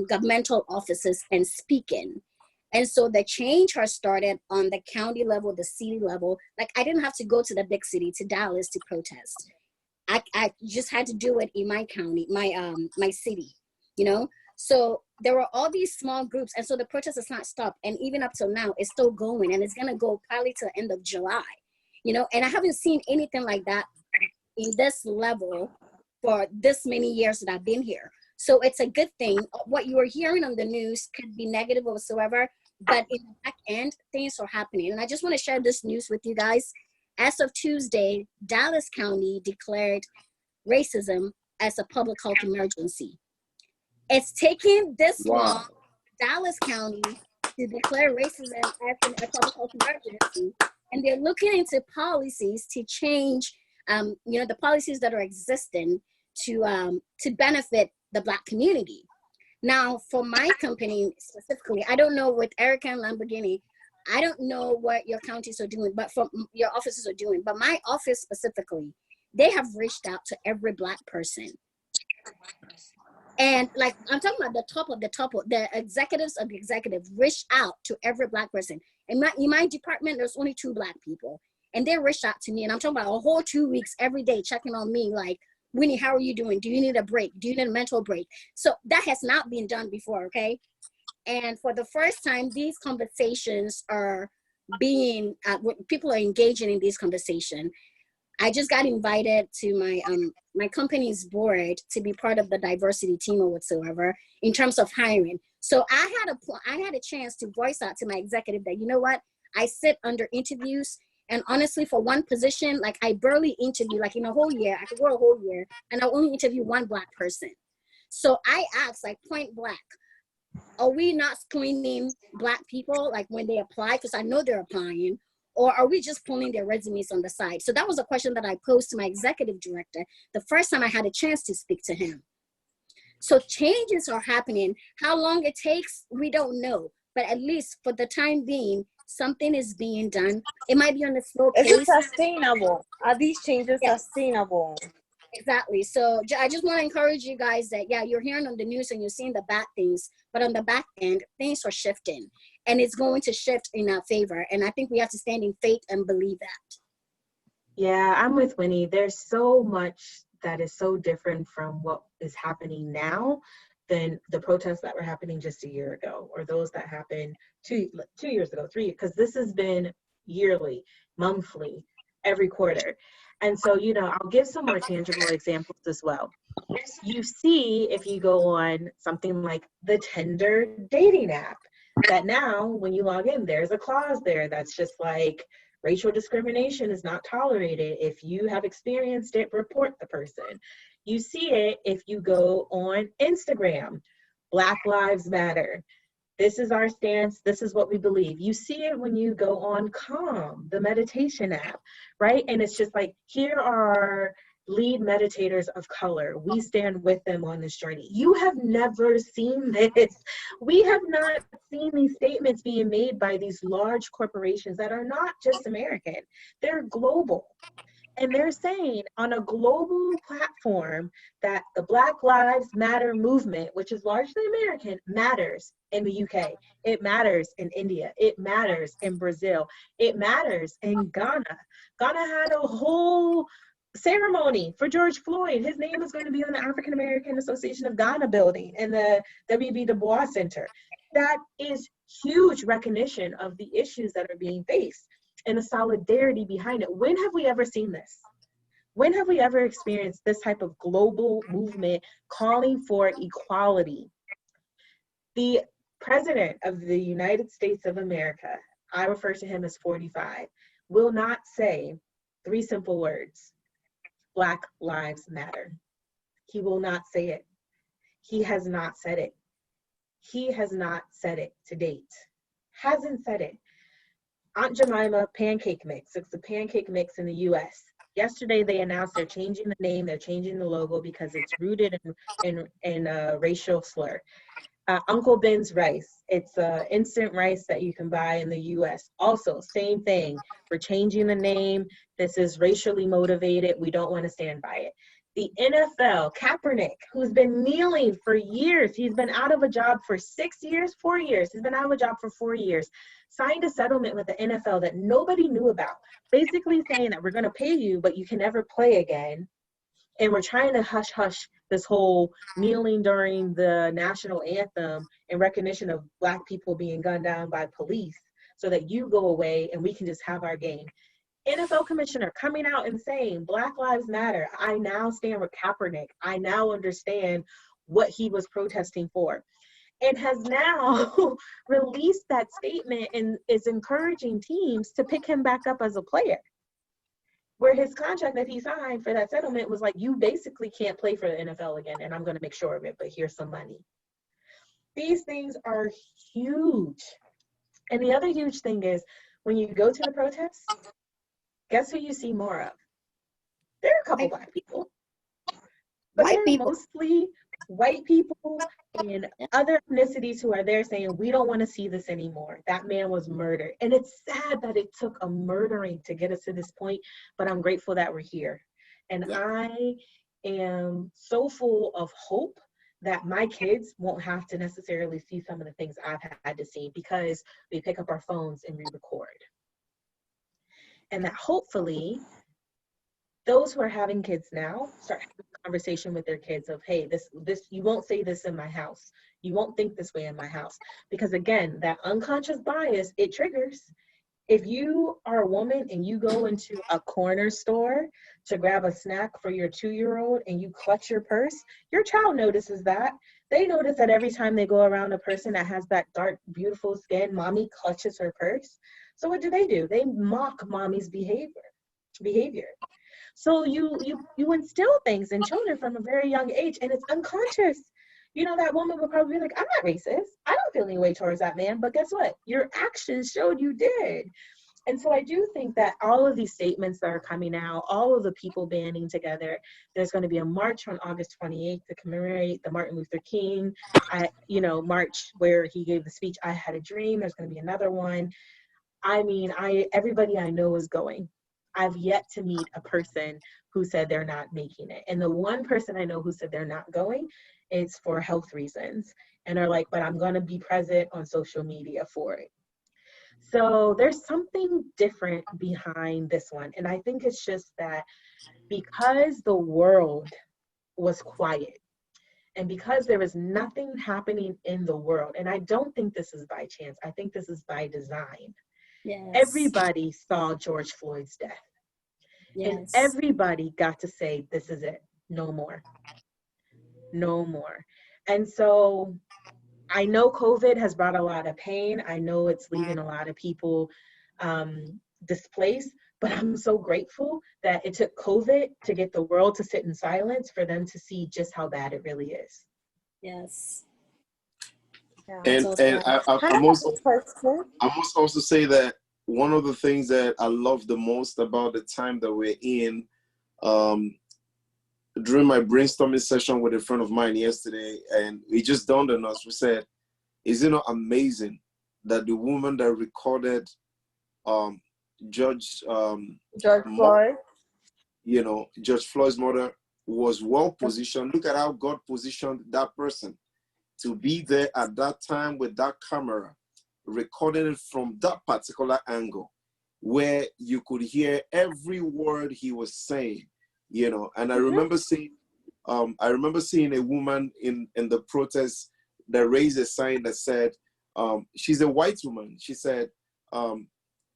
governmental offices and speaking. And so the change has started on the county level, the city level. Like I didn't have to go to the big city, to Dallas, to protest. I just had to do it in my county, my city, you know? So there were all these small groups, and so the protest has not stopped, and even up till now, it's still going, and it's gonna go probably to the end of July, you know. And I haven't seen anything like that in this level for this many years that I've been here. So it's a good thing. What you are hearing on the news could be negative or whatsoever, but in the back end, things are happening. And I just want to share this news with you guys. As of Tuesday, Dallas County declared racism as a public health emergency. It's taken this long, Dallas County, to declare racism as a public health emergency, and they're looking into policies to change, you know, the policies that are existing to benefit the Black community. Now, for my company specifically, I don't know with Erica and Lamborghini, I don't know what your counties are doing, but from your offices are doing. But my office specifically, they have reached out to every Black person. And like, I'm talking about the top of the executives of the executive reached out to every Black person. In my department, there's only 2 Black people. And they reached out to me, and I'm talking about a whole 2 weeks every day checking on me like, Winnie, how are you doing? Do you need a break? Do you need a mental break? So that has not been done before, okay? And for the first time, these conversations are being, people are engaging in these conversations. I just got invited to my company's board to be part of the diversity team or whatsoever in terms of hiring. So I had a chance to voice out to my executive that, you know what, I sit under interviews, and honestly, for one position, like I barely interview, like in a whole year, I could go a whole year and I only interview one Black person. So I asked, like, point blank, are we not screening Black people like when they apply? Because I know they're applying. Or are we just pulling their resumes on the side? So that was a question that I posed to my executive director the first time I had a chance to speak to him. So changes are happening. How long it takes, we don't know. But at least for the time being, something is being done. It might be on a slow pace. Is it sustainable? Are these changes sustainable? Exactly. So I just want to encourage you guys that, yeah, you're hearing on the news and you're seeing the bad things, but on the back end, things are shifting, and it's going to shift in our favor. And I think we have to stand in faith and believe that. Yeah, I'm with Winnie. There's so much that is so different from what is happening now than the protests that were happening just a year ago, or those that happened two years ago, 3 years, because this has been yearly, monthly, every quarter. And so, you know, I'll give some more tangible examples as well. You see, if you go on something like the Tinder dating app, that now when you log in, there's a clause there that's just like, racial discrimination is not tolerated. If you have experienced it, report the person. You see it if you go on Instagram, Black Lives Matter. This is our stance. This is what we believe. You see it when you go on Calm, the meditation app, right? And it's just like, here are lead meditators of color. We stand with them on this journey. You have never seen this. We have not seen these statements being made by these large corporations that are not just American, they're global. And they're saying on a global platform that the Black Lives Matter movement, which is largely American, matters in the UK. It matters in India. It matters in Brazil. It matters in Ghana. Ghana had a whole ceremony for George Floyd. His name is going to be on the African American Association of Ghana building and the W.B. Du Bois Center. That is huge recognition of the issues that are being faced and the solidarity behind it. When have we ever seen this? When have we ever experienced this type of global movement calling for equality? The President of the United States of America, I refer to him as 45, will not say 3 simple words: Black Lives Matter. He will not say it. He has not said it. He has not said it to date. Hasn't said it. Aunt Jemima pancake mix. It's the pancake mix in the US. Yesterday they announced they're changing the name, they're changing the logo because it's rooted in a racial slur. Uncle Ben's rice. It's instant rice that you can buy in the US. Also, same thing. We're changing the name. This is racially motivated. We don't want to stand by it. The NFL, Kaepernick, who's been kneeling for years, he's been out of a job for 6 years, 4 years. He's been out of a job for 4 years. Signed a settlement with the NFL that nobody knew about, basically saying that we're going to pay you, but you can never play again. And we're trying to hush this whole kneeling during the national anthem in recognition of Black people being gunned down by police so that you go away and we can just have our game. NFL commissioner coming out and saying, Black Lives Matter. I now stand with Kaepernick. I now understand what he was protesting for. And has now released that statement and is encouraging teams to pick him back up as a player. Where his contract that he signed for that settlement was like, you basically can't play for the NFL again, and I'm going to make sure of it, but here's some money. These things are huge. And the other huge thing is, when you go to the protests, guess who you see more of? There are a couple Black people, but White they're people. mostly white people and other ethnicities who are there saying, we don't want to see this anymore. That man was murdered. And it's sad that it took a murdering to get us to this point, but I'm grateful that we're here. And I am so full of hope that my kids won't have to necessarily see some of the things I've had to see because we pick up our phones and we record. And that hopefully those who are having kids now start having a conversation with their kids of, hey, this you won't say this in my house. You won't think this way in my house. Because again, that unconscious bias, it triggers. If you are a woman and you go into a corner store to grab a snack for your 2-year-old and you clutch your purse, your child notices that. They notice that every time they go around a person that has that dark, beautiful skin, mommy clutches her purse. So what do? They mock mommy's behavior. So you instill things in children from a very young age, and it's unconscious. You know, that woman would probably be like, I'm not racist. I don't feel any way towards that man. But guess what? Your actions showed you did. And so I do think that all of these statements that are coming out, all of the people banding together, there's going to be a march on August 28th to commemorate the Martin Luther King, march where he gave the speech, I Had a Dream. There's going to be another one. I mean, everybody I know is going. I've yet to meet a person who said they're not making it. And the one person I know who said they're not going is for health reasons. And they're like, but I'm going to be present on social media for it. So there's something different behind this one. And I think it's just that because the world was quiet and because there is nothing happening in the world, and I don't think this is by chance, I think this is by design. Yes. Everybody saw George Floyd's death. Yes. And everybody got to say, this is it, no more. No more. And so I know COVID has brought a lot of pain. I know it's leaving a lot of people displaced, but I'm so grateful that it took COVID to get the world to sit in silence for them to see just how bad it really is. Yes. Yeah. And I must also say that one of the things that I love the most about the time that we're in, during my brainstorming session with a friend of mine yesterday, and it just dawned on us, we said, is it not amazing that the woman that recorded George Floyd, George Floyd's mother was well positioned. Look at how God positioned that person to be there at that time with that camera, recording it from that particular angle where you could hear every word he was saying, and I remember seeing a woman in the protest that raised a sign that said, she's a white woman. She said,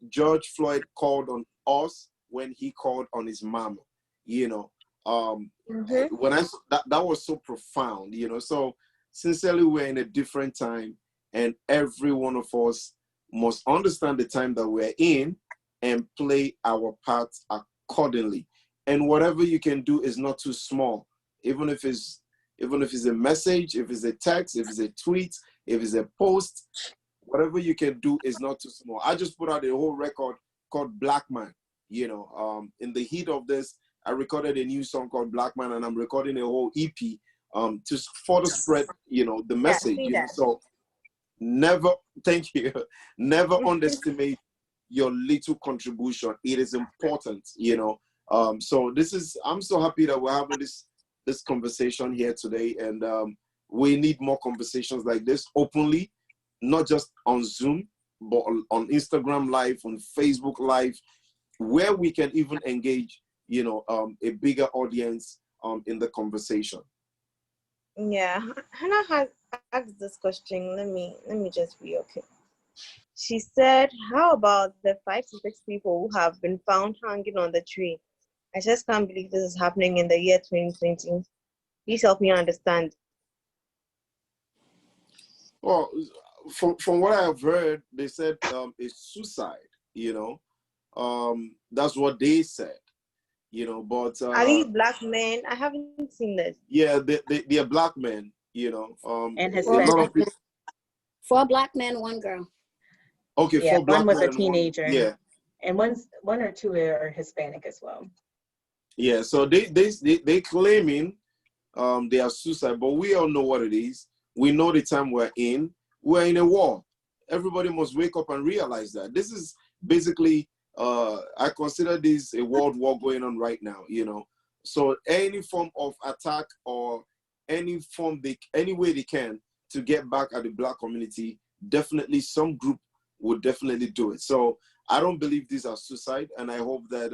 George Floyd called on us when he called on his mama, when that was so profound, so sincerely, we're in a different time, and every one of us must understand the time that we're in and play our parts accordingly. And whatever you can do is not too small, even if it's a message, if it's a text, if it's a tweet, if it's a post, whatever you can do is not too small. I just put out a whole record called Black Man. In the heat of this, I recorded a new song called Black Man, and I'm recording a whole EP to further spread, the message. So never underestimate your little contribution. It is important, So I'm so happy that we're having this conversation here today, and we need more conversations like this openly, not just on Zoom, but on Instagram Live, on Facebook Live, where we can even engage, a bigger audience in the conversation. Yeah, Hannah has asked this question. Let me just be okay. She said, how about the 5 to 6 people who have been found hanging on the tree? I just can't believe this is happening in the year 2020. Please help me understand. Well, from what I have heard, they said it's suicide, that's what they said, but are these Black men? I haven't seen this. Yeah, they are Black men, and Hispanic. A lot of people... 4 Black men, 1 girl. Okay, yeah, 4 Black men. One was a teenager. Yeah, and 1 or 2 are Hispanic as well. Yeah, so they claiming they are suicide, but we all know what it is. We know the time we're in. We're in a war. Everybody must wake up and realize that. This is basically, I consider this a world war going on right now, So any form of attack or any way they can to get back at the Black community, definitely some group would definitely do it. So I don't believe these are suicide, and I hope that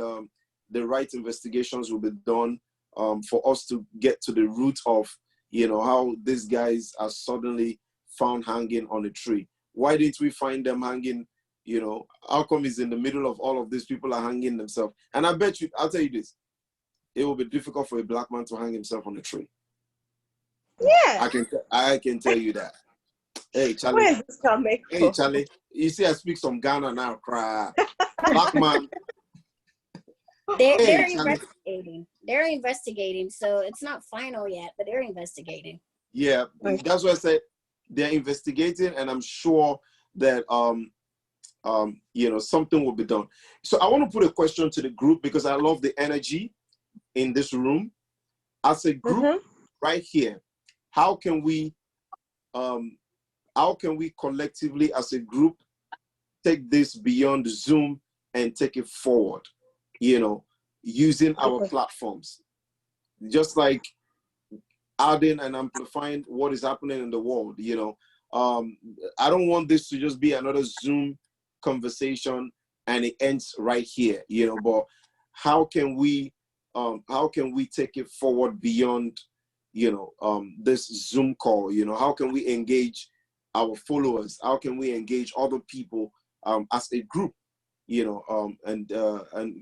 the right investigations will be done for us to get to the root of, how these guys are suddenly found hanging on a tree. Why didn't we find them hanging, You know, how come it's in the middle of all of these people are hanging themselves? And I bet you, I'll tell you this, it will be difficult for a black man to hang himself on a tree. Yeah. I can tell you that. Hey, Charlie. Where is this coming Hey, from? Charlie. You see, I speak some Ghana now, cry. Black man. They're Hey, Charlie. investigating. They're investigating. So it's not final yet, but they're investigating. Yeah, that's what I said. They're investigating, and I'm sure that you know, something will be done. So I want to put a question to the group because I love the energy in this room. As a group, right here, how can we collectively as a group take this beyond Zoom and take it forward, you know, using our platforms, just like adding and amplifying what is happening in the world, you know. I don't want this to just be another Zoom conversation and it ends right here, you know, but how can we take it forward beyond, you know, this Zoom call? You know, how can we engage our followers? How can we engage other people as a group, you know, and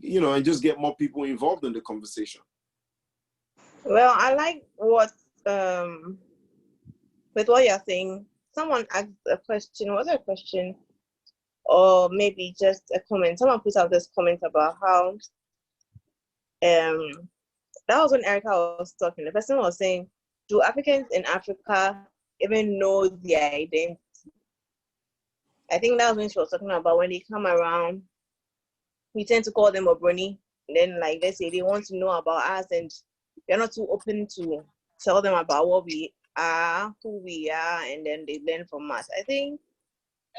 you know, and just get more people involved in the conversation? Well, I like what with what you're saying. Someone asked a question. Was it a question? Or maybe just a comment. Someone put out this comment about how that was when Erica was talking. The person was saying, do Africans in Africa even know their identity? I think that was when she was talking about when they come around, we tend to call them Obroni. Then, like, let's say they want to know about us and they're not too open to tell them about what we are, who we are, and then they learn from us. I think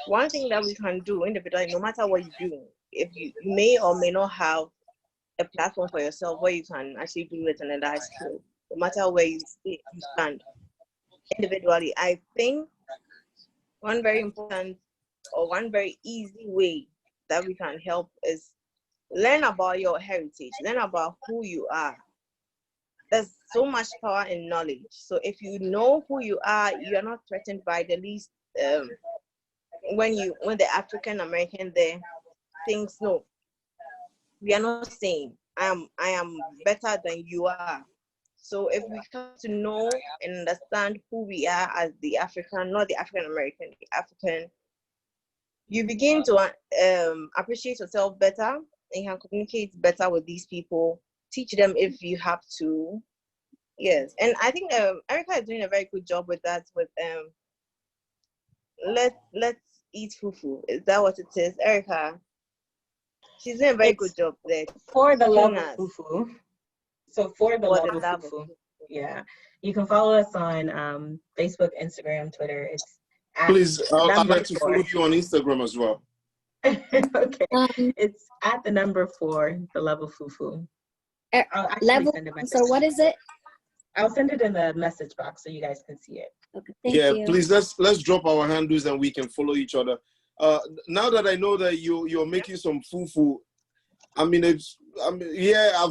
one thing that we can do individually, no matter what you do, if you may or may not have a platform for yourself where you can actually do it and high school, no matter where you stand individually, I think one very important or one very easy way that we can help is learn about your heritage, learn about who you are. There's so much power in knowledge. So if you know who you are, you're not threatened by the least when the African American there thinks, no, we are not saying I am better than you are. So if we come to know and understand who we are as the African, not the African American, the African, you begin to appreciate yourself better and you can communicate better with these people. Teach them if you have to. Yes, and I think Erica is doing a very good job with that. With let's eat fufu. Is that what it is, Erica? She's doing a very good job there. For the love of fufu. So for the love of fufu. Yeah, you can follow us on Facebook, Instagram, Twitter. It's please. I'd like to follow you on Instagram as well. Okay, it's at the number 4, the love of fufu. I'll actually send a message. So what is it? I'll send it in the message box so you guys can see it. Okay, thank you. Please let's drop our handles and we can follow each other. Now that I know that you're making some fufu, I've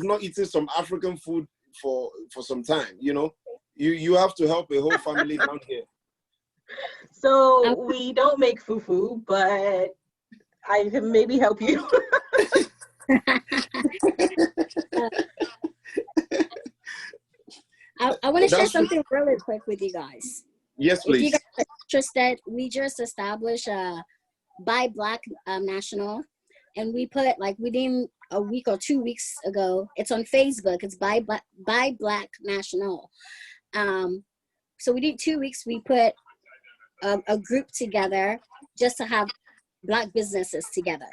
not eaten some African food for some time. You know, you have to help a whole family down here. So we don't make fufu, but I can maybe help you. I want to share something really quick with you guys. Yes, please. If you guys are interested, we just established Buy Black National, and we put within a week or 2 weeks ago. It's on Facebook. It's Buy Black National. So we did 2 weeks. We put a group together just to have Black businesses together.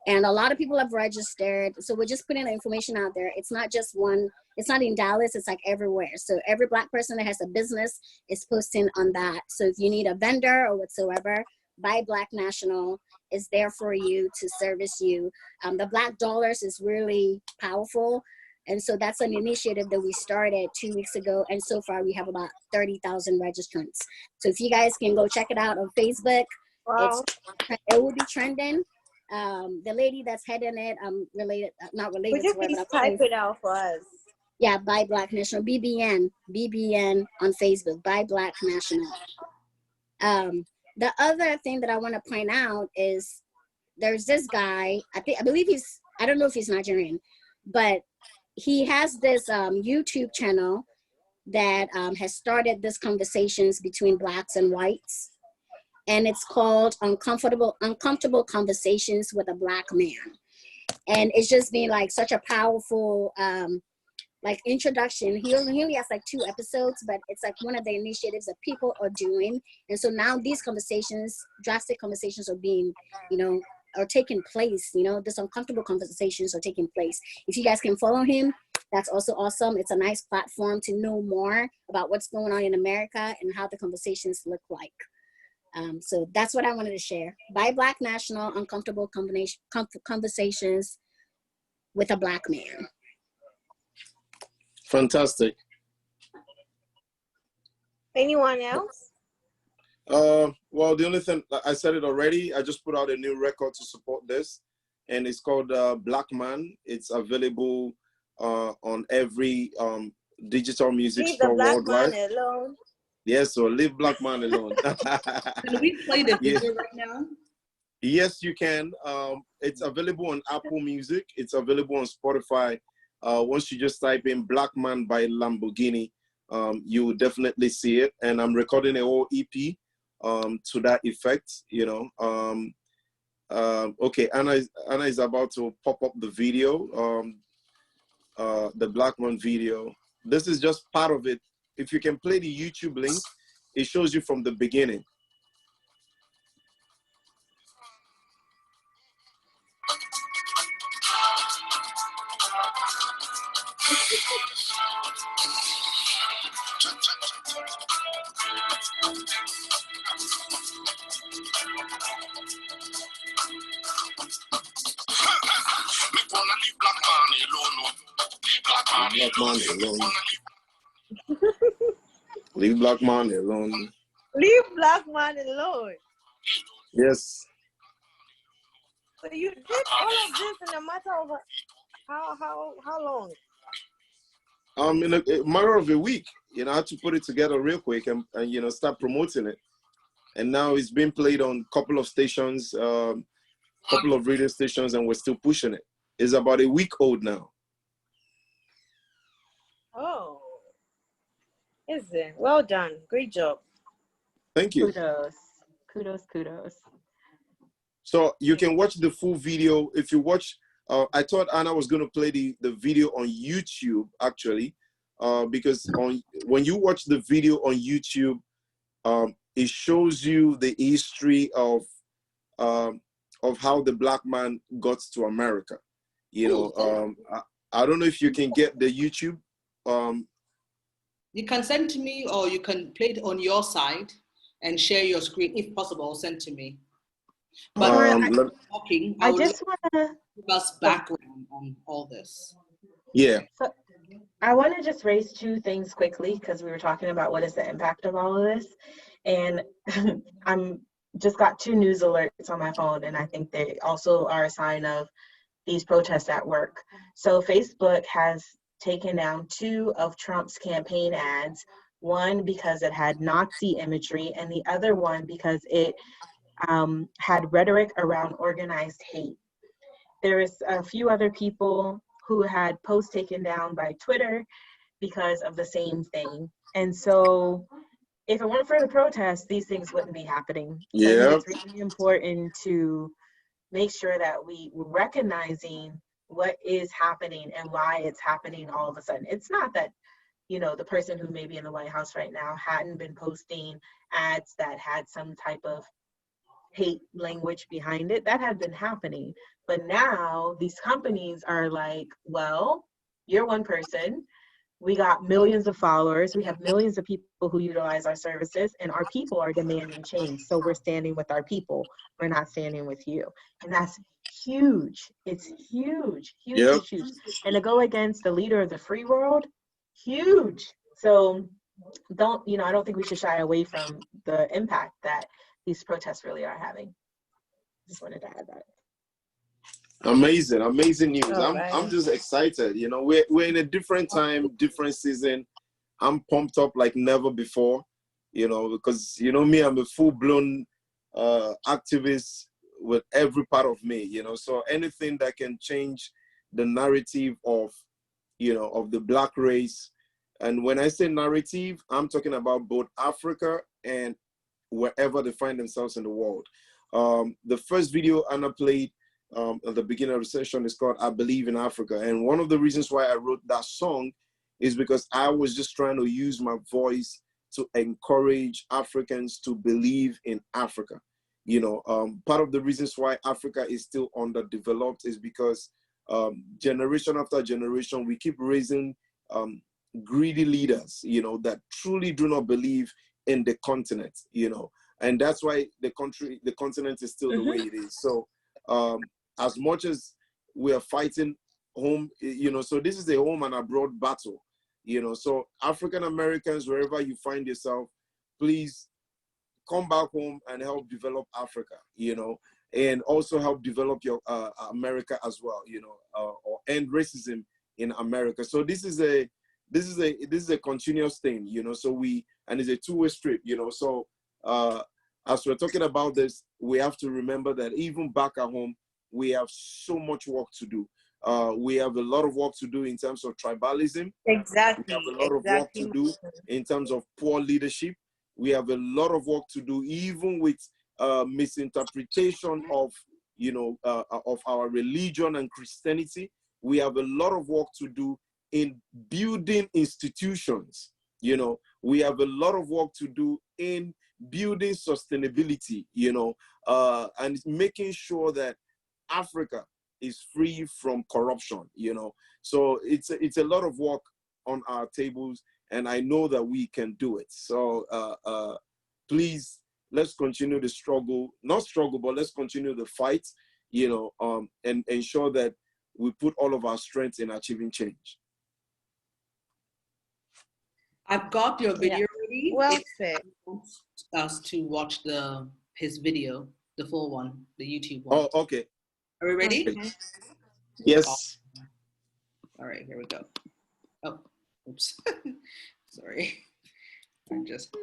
And a lot of people have registered. So we're just putting the information out there. It's not just one, it's not in Dallas, it's like everywhere. So every Black person that has a business is posting on that. So if you need a vendor or whatsoever, Buy Black National is there for you to service you. The Black Dollars is really powerful. And so that's an initiative that we started 2 weeks ago. And so far we have about 30,000 registrants. So if you guys can go check it out on Facebook, wow. It will be trending. The lady that's heading it, not related. Would you please type it out for us? Yeah, Buy Black National, BBN on Facebook, Buy Black National. The other thing that I want to point out is there's this guy, I believe I don't know if he's Nigerian, but he has this YouTube channel that has started this conversations between blacks and whites. And it's called Uncomfortable Conversations with a Black Man. And it's just been like such a powerful like introduction. He only has like 2 episodes, but it's like one of the initiatives that people are doing. And so now these conversations, drastic conversations are being, are taking place, these uncomfortable conversations are taking place. If you guys can follow him, that's also awesome. It's a nice platform to know more about what's going on in America and how the conversations look like. So that's what I wanted to share. Buy Black National, Uncomfortable Conversations with a Black Man. Fantastic. Anyone else? Well, the only thing, I said it already, I just put out a new record to support this, and it's called Black Man. It's available on every digital music Leave store the black worldwide. man alone. Yes, so leave Black Man alone. Can we play the video right now? Yes, you can. It's available on Apple Music. It's available on Spotify. Once you just type in Black Man by Lamborghini, you will definitely see it. And I'm recording a whole EP to that effect, Okay, Anna is about to pop up the video, the Black Man video. This is just part of it. If you can play the YouTube link, it shows you from the beginning. Black man alone. Leave Black man alone. Leave black man alone. Yes. So you did all of this in a matter of how long? In a matter of a week. I had to put it together real quick and start promoting it. And now it's been played on a couple of stations, couple of radio stations, and we're still pushing it. It's about a week old now. Oh, is it? Well done. Great job. Thank you. Kudos. So you can watch the full video. If you watch, I thought Anna was going to play the video on YouTube, actually, because when you watch the video on YouTube, it shows you the history of how the black man got to America. I don't know if you can get the YouTube. You can send to me, or you can play it on your side and share your screen, if possible. Send to me. But I just want to give us background on all this. Yeah. So I want to just raise 2 things quickly, because we were talking about what is the impact of all of this, and I'm just got 2 news alerts on my phone, and I think they also are a sign of these protests at work. So Facebook has taken down 2 of Trump's campaign ads, one because it had Nazi imagery, and the other one because it had rhetoric around organized hate. There is a few other people who had posts taken down by Twitter because of the same thing. And so if it weren't for the protests, these things wouldn't be happening. Yeah. It's really important to make sure that we're recognizing what is happening and why it's happening all of a sudden. It's not that, the person who may be in the White House right now hadn't been posting ads that had some type of hate language behind it. That had been happening. But now these companies are like, well, you're one person. We got millions of followers. We have millions of people who utilize our services, and our people are demanding change. So we're standing with our people. We're not standing with you. And that's huge. It's huge, huge, huge. And to go against the leader of the free world, huge. So I don't think we should shy away from the impact that these protests really are having. Just wanted to add that. Amazing news. Right. I'm just excited. We're in a different time, different season. I'm pumped up like never before, because me, I'm a full-blown activist with every part of me, you know. So anything that can change the narrative of, you know, of the Black race. And when I say narrative, I'm talking about both Africa and wherever they find themselves in the world. The first video Anna played at the beginning of the session is called I Believe in Africa. And one of the reasons why I wrote that song is because I was just trying to use my voice to encourage Africans to believe in Africa. You know, part of the reasons why Africa is still underdeveloped is because generation after generation, we keep raising greedy leaders, you know, that truly do not believe in the continent, you know, and that's why the continent is still the way it is. So as much as we are fighting home, you know, so this is a home and abroad battle, you know. So African Americans, wherever you find yourself, please come back home and help develop Africa, you know, and also help develop your America as well, you know, or end racism in America. So this is a continuous thing, you know. So and it's a two-way street, you know. So as we're talking about this, we have to remember that even back at home, we have so much work to do. We have a lot of work to do in terms of tribalism. Exactly. We have a lot of work to do in terms of poor leadership. We have a lot of work to do, even with misinterpretation of, you know, of our religion and Christianity. We have a lot of work to do in building institutions. You know, we have a lot of work to do in building sustainability, you know, and making sure that Africa is free from corruption, you know. So it's a lot of work on our tables, and I know that we can do it. So please, let's continue the struggle, not struggle, but let's continue the fight, you know, and ensure that we put all of our strength in achieving change. I've got your video ready. Well If said. you want us to watch his video, the full one, the YouTube one. Oh, okay. Are we ready? Mhm. Yes. All right, here we go. Oh, oops. Sorry. I just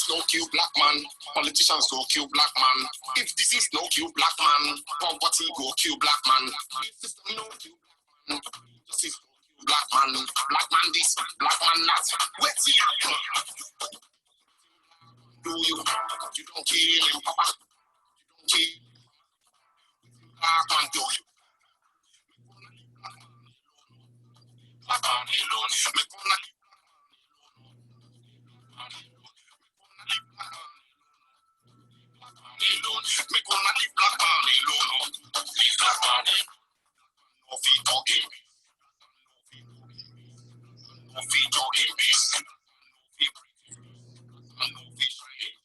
no kill black man, politicians go kill black man. If disease no kill black man, poverty go kill black man. If system no kill black man, justice go kill black man. Black man this, black man that. What's the happen? Do you don't kill him, papa? You don't kill black man, do you? Black man alone, me gonna leave alone. Me gonna leave black man alone. Leave black man alone. No feet talking. No feet talking peace. No feet trying.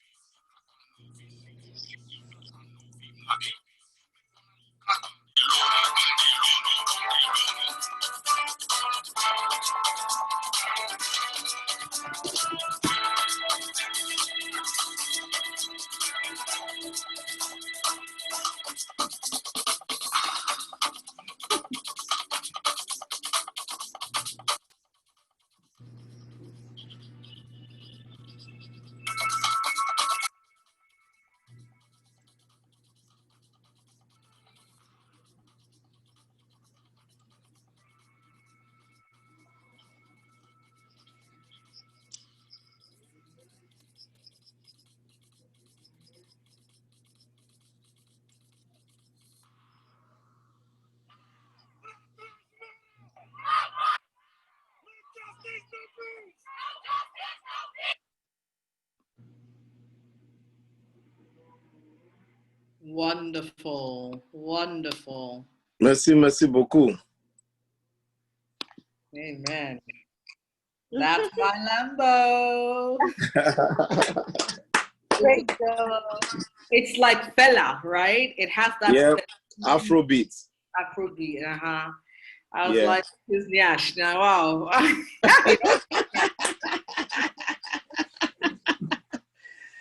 Wonderful, wonderful. Merci beaucoup. Amen. That's my Lambo. Great job. It's like Fela, right? It has that Yeah, Afrobeat. Afrobeat. I was Yeah. like, this Nyash now. Wow.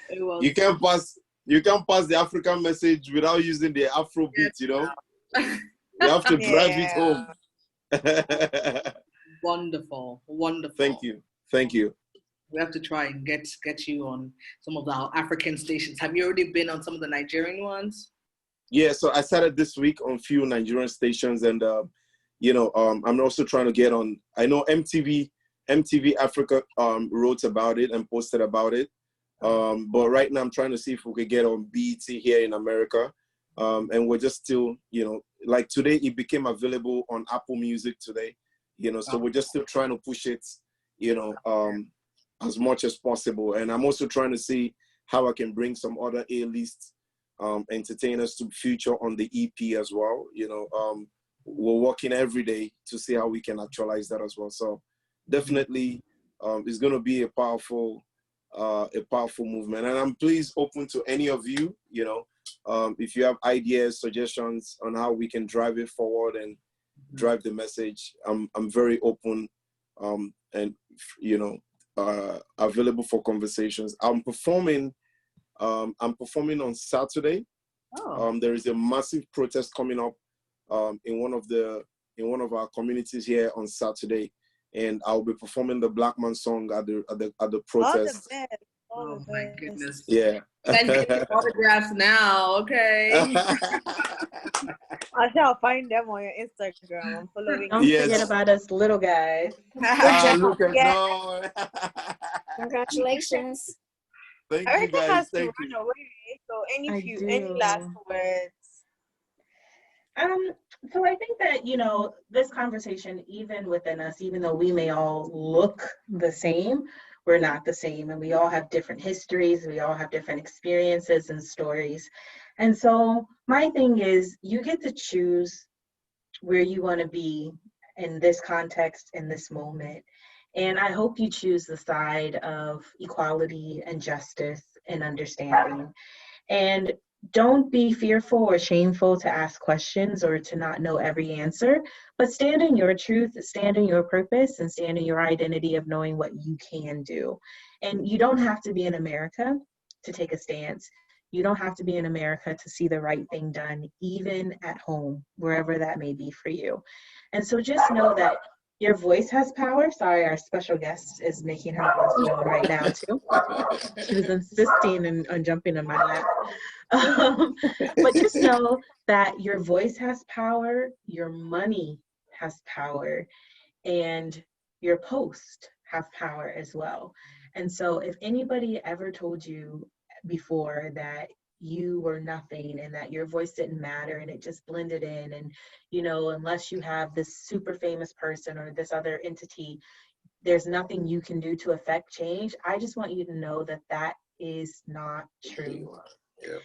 It was, You can't pass the African message without using the Afrobeat, you know. You have to drive it home. wonderful, wonderful. Thank you. We have to try and get you on some of our African stations. Have you already been on some of the Nigerian ones? Yeah, so I started this week on few Nigerian stations, and I'm also trying to get on. I know MTV Africa wrote about it and posted about it, but right now I'm trying to see if we could get on BET here in America, and we're just still, like today it became available on Apple Music today, so we're just still trying to push it, as much as possible. And I'm also trying to see how I can bring some other A-list entertainers to feature on the EP as well. We're working every day to see how we can actualize that as well. So definitely it's going to be a powerful movement. And I'm please open to any of you, if you have ideas, suggestions on how we can drive it forward and drive the message. I'm very open and available for conversations. I'm performing on Saturday. There is a massive protest coming up in one of our communities here on Saturday, and I'll be performing the Black Man song at the protest. Oh my goodness! Yeah. Then get the autographs now, okay? I shall find them on your Instagram. I'm following. Don't forget about us little guys. Look at no. Congratulations. Thank you Everything guys. has to Thank run you. away. So any I last words? So I think that, this conversation, even within us, even though we may all look the same, we're not the same. And we all have different histories. We all have different experiences and stories. And so my thing is, you get to choose where you want to be in this context, in this moment. And I hope you choose the side of equality and justice and understanding. And don't be fearful or shameful to ask questions or to not know every answer, but stand in your truth, stand in your purpose, and stand in your identity of knowing what you can do. And you don't have to be in America to take a stance. You don't have to be in America to see the right thing done, even at home, wherever that may be for you. And so just know that your voice has power. Sorry, our special guest is making her voice known right now, too. She was insisting on jumping in my lap. But just know that your voice has power, your money has power, and your post have power as well. And so if anybody ever told you before that you were nothing and that your voice didn't matter and it just blended in, and unless you have this super famous person or this other entity, there's nothing you can do to affect change, I just want you to know that that is not true. Yeah.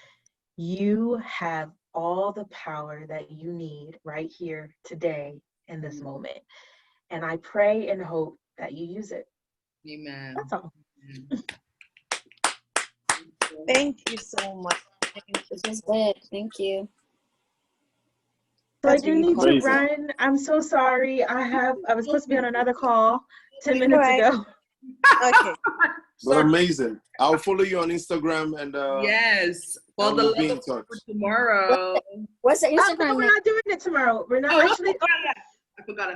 You have all the power that you need right here today in this moment. And I pray and hope that you use it. Amen. That's all. Thank you so much. This is good. Thank you. So I do need to run. I'm so sorry. I was supposed to be on another call 10 minutes ago. Okay. But amazing. I'll follow you on Instagram and yes. Well, we'll be in touch tomorrow. What's the Instagram? We're not doing it tomorrow. We're not actually. I forgot.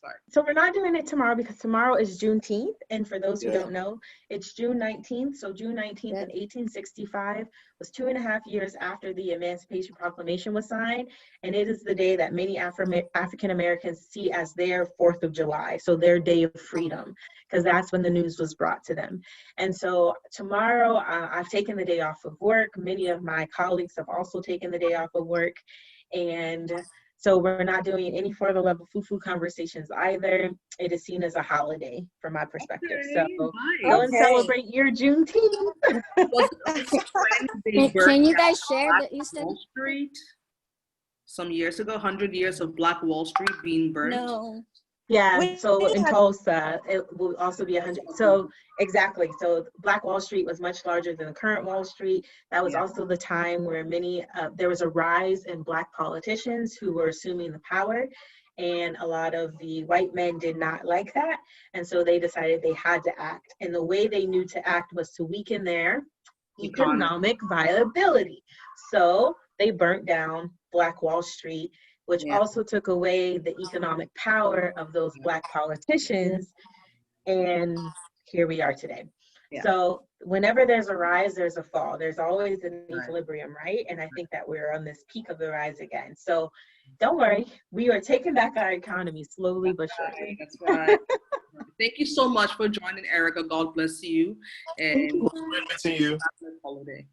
Sorry. So we're not doing it tomorrow because tomorrow is Juneteenth. And for those who don't know, it's June 19th. So June 19th in 1865 was 2.5 years after the Emancipation Proclamation was signed. And it is the day that many African Americans see as their 4th of July. So their day of freedom, because that's when the news was brought to them. And so tomorrow I've taken the day off of work. Many of my colleagues have also taken the day off of work. And So we're not doing any further level fufu conversations either. It is seen as a holiday from my perspective. So go and Okay. celebrate your Juneteenth. Was it when they Can burned you down guys share Black the Easter? Wall Street some years ago? 100 years of Black Wall Street being burned. No. Yeah, We so in had- Tulsa, it will also be 100. So exactly. So Black Wall Street was much larger than the current Wall Street. That was Yeah. also the time where there was a rise in Black politicians who were assuming the power. And a lot of the white men did not like that. And so they decided they had to act. And the way they knew to act was to weaken their economic viability. So they burnt down Black Wall Street, which Yeah. also took away the economic power of those Black politicians. And here we are today. Yeah. So whenever there's a rise, there's a fall. There's always an Right. equilibrium, right? And I think that we're on this peak of the rise again. So don't worry, we are taking back our economy slowly but surely. That's right. Thank you so much for joining, Erica. God bless you. And Great meeting you. happy holiday.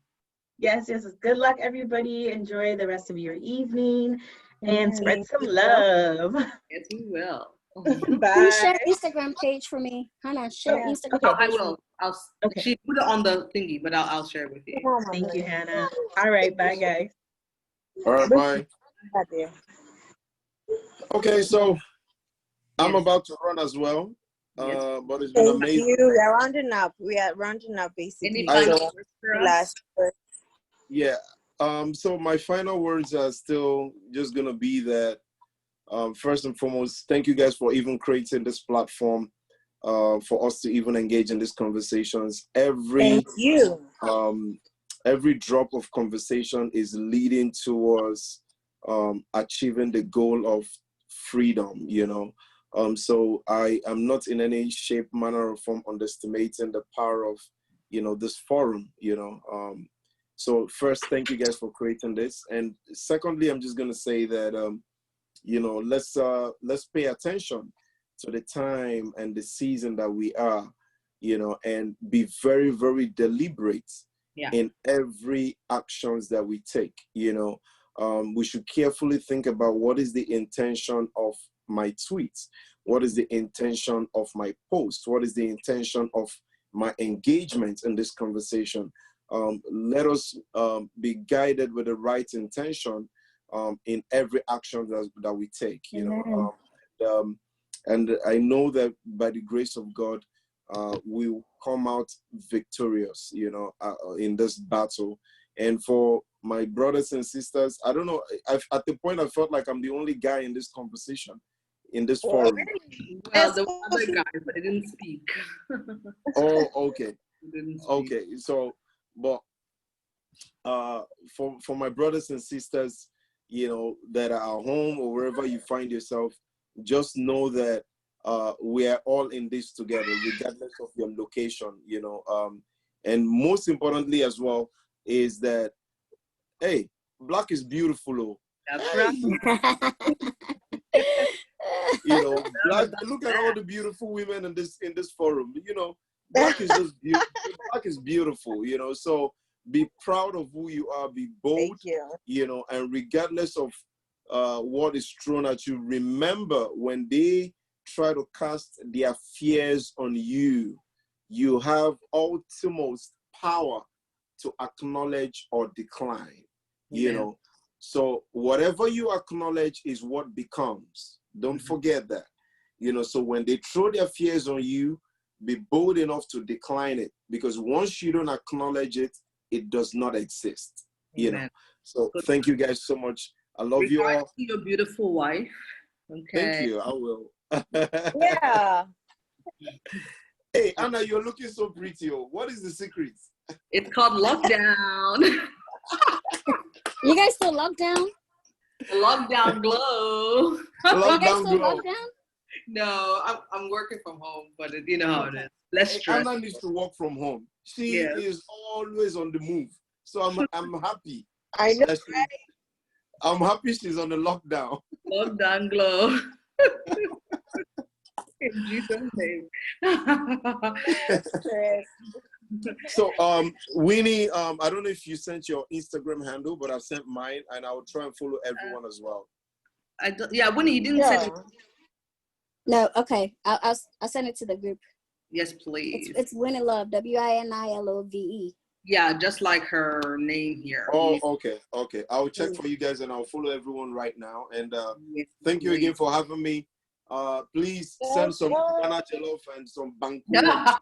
Yes. Good luck, everybody. Enjoy the rest of your evening and spread Thank some you. love. Yes, we will. Can you Bye. share Instagram page for me? Hannah, share Yeah. Instagram Okay, I page for me. will. Okay. She put it on the thingy, but I'll share it with you. Thank you, Hannah. All right. Bye, guys. All right, bye. Okay, so I'm Yes. about to run as well, Yes. but it's been Thank amazing. you. We are rounding up. Basically. Any final So, words for us? last word. Yeah. So my final words are still just gonna be that first and foremost, thank you guys for even creating this platform for us to even engage in these conversations. Thank you. Every drop of conversation is leading towards achieving the goal of freedom, you know. So I am not in any shape, manner, or form underestimating the power of, you know, this forum, you know. So first, thank you guys for creating this. And secondly, I'm just gonna say that, you know, let's pay attention to the time and the season that we are, you know, and be very, very deliberate in every actions that we take, you know. We should carefully think about what is the intention of my tweets, what is the intention of my post, what is the intention of my engagement in this conversation. Let us be guided with the right intention in every action that we take, you know. And I know that by the grace of God, we will come out victorious, you know, in this battle. And for my brothers and sisters, I don't know, at the point I felt like I'm the only guy in this conversation, in this forum. Well, there were other guys, but they didn't speak. Oh, okay. They didn't speak. Okay, so, but for my brothers and sisters, you know, that are at home or wherever you find yourself, just know that we are all in this together, regardless of your location, you know. And most importantly as well is that, hey, Black is beautiful. Oh. That's right. You know, Black, look at all the beautiful women in this forum. You know, Black is just beautiful. Black is beautiful, you know. So be proud of who you are, be bold, you know, and regardless of what is thrown at you, remember when they try to cast their fears on you, you have utmost power to acknowledge or decline, you know. So whatever you acknowledge is what becomes. Don't forget that, you know. So when they throw their fears on you, be bold enough to decline it, because once you don't acknowledge it, it does not exist, you know. So thank you guys so much. I love you all. To your beautiful wife. Okay. Thank you. I will. Yeah. Hey, Anna, you're looking so pretty. Oh. What is the secret? It's called lockdown. You guys still lockdown? Lockdown glow. You guys still lockdown? No, I'm working from home, but you know how it is. Less stress. Anna needs to work from home. She is always on the move. So I'm happy. I know. I'm happy she's on the lockdown. Lockdown glow. In Jesus' name. So Winnie, I don't know if you sent your Instagram handle, but I've sent mine, and I will try and follow everyone as well. Yeah, Winnie, you didn't send it. Sure. No, okay. I'll send it to the group. Yes, please. It's Winnie Love, WINILOVE. Yeah, just like her name here. Oh, okay. I'll check for you guys and I'll follow everyone right now. And Yes, thank you please. again for having me. Please send some Ghana jollof and some banku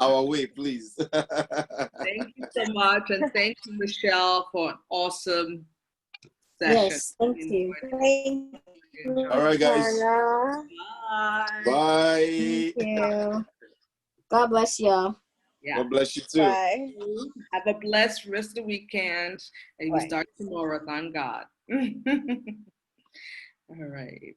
our way, please. Thank you so much, and thank you, Michelle, for an awesome session. Yes, thank you. Thank you, All right, guys. Hannah. Bye. Bye. Thank you. God bless y'all. Yeah. God bless you too. Bye. Have a blessed rest of the weekend, and we Bye. start tomorrow. Thank God. All right.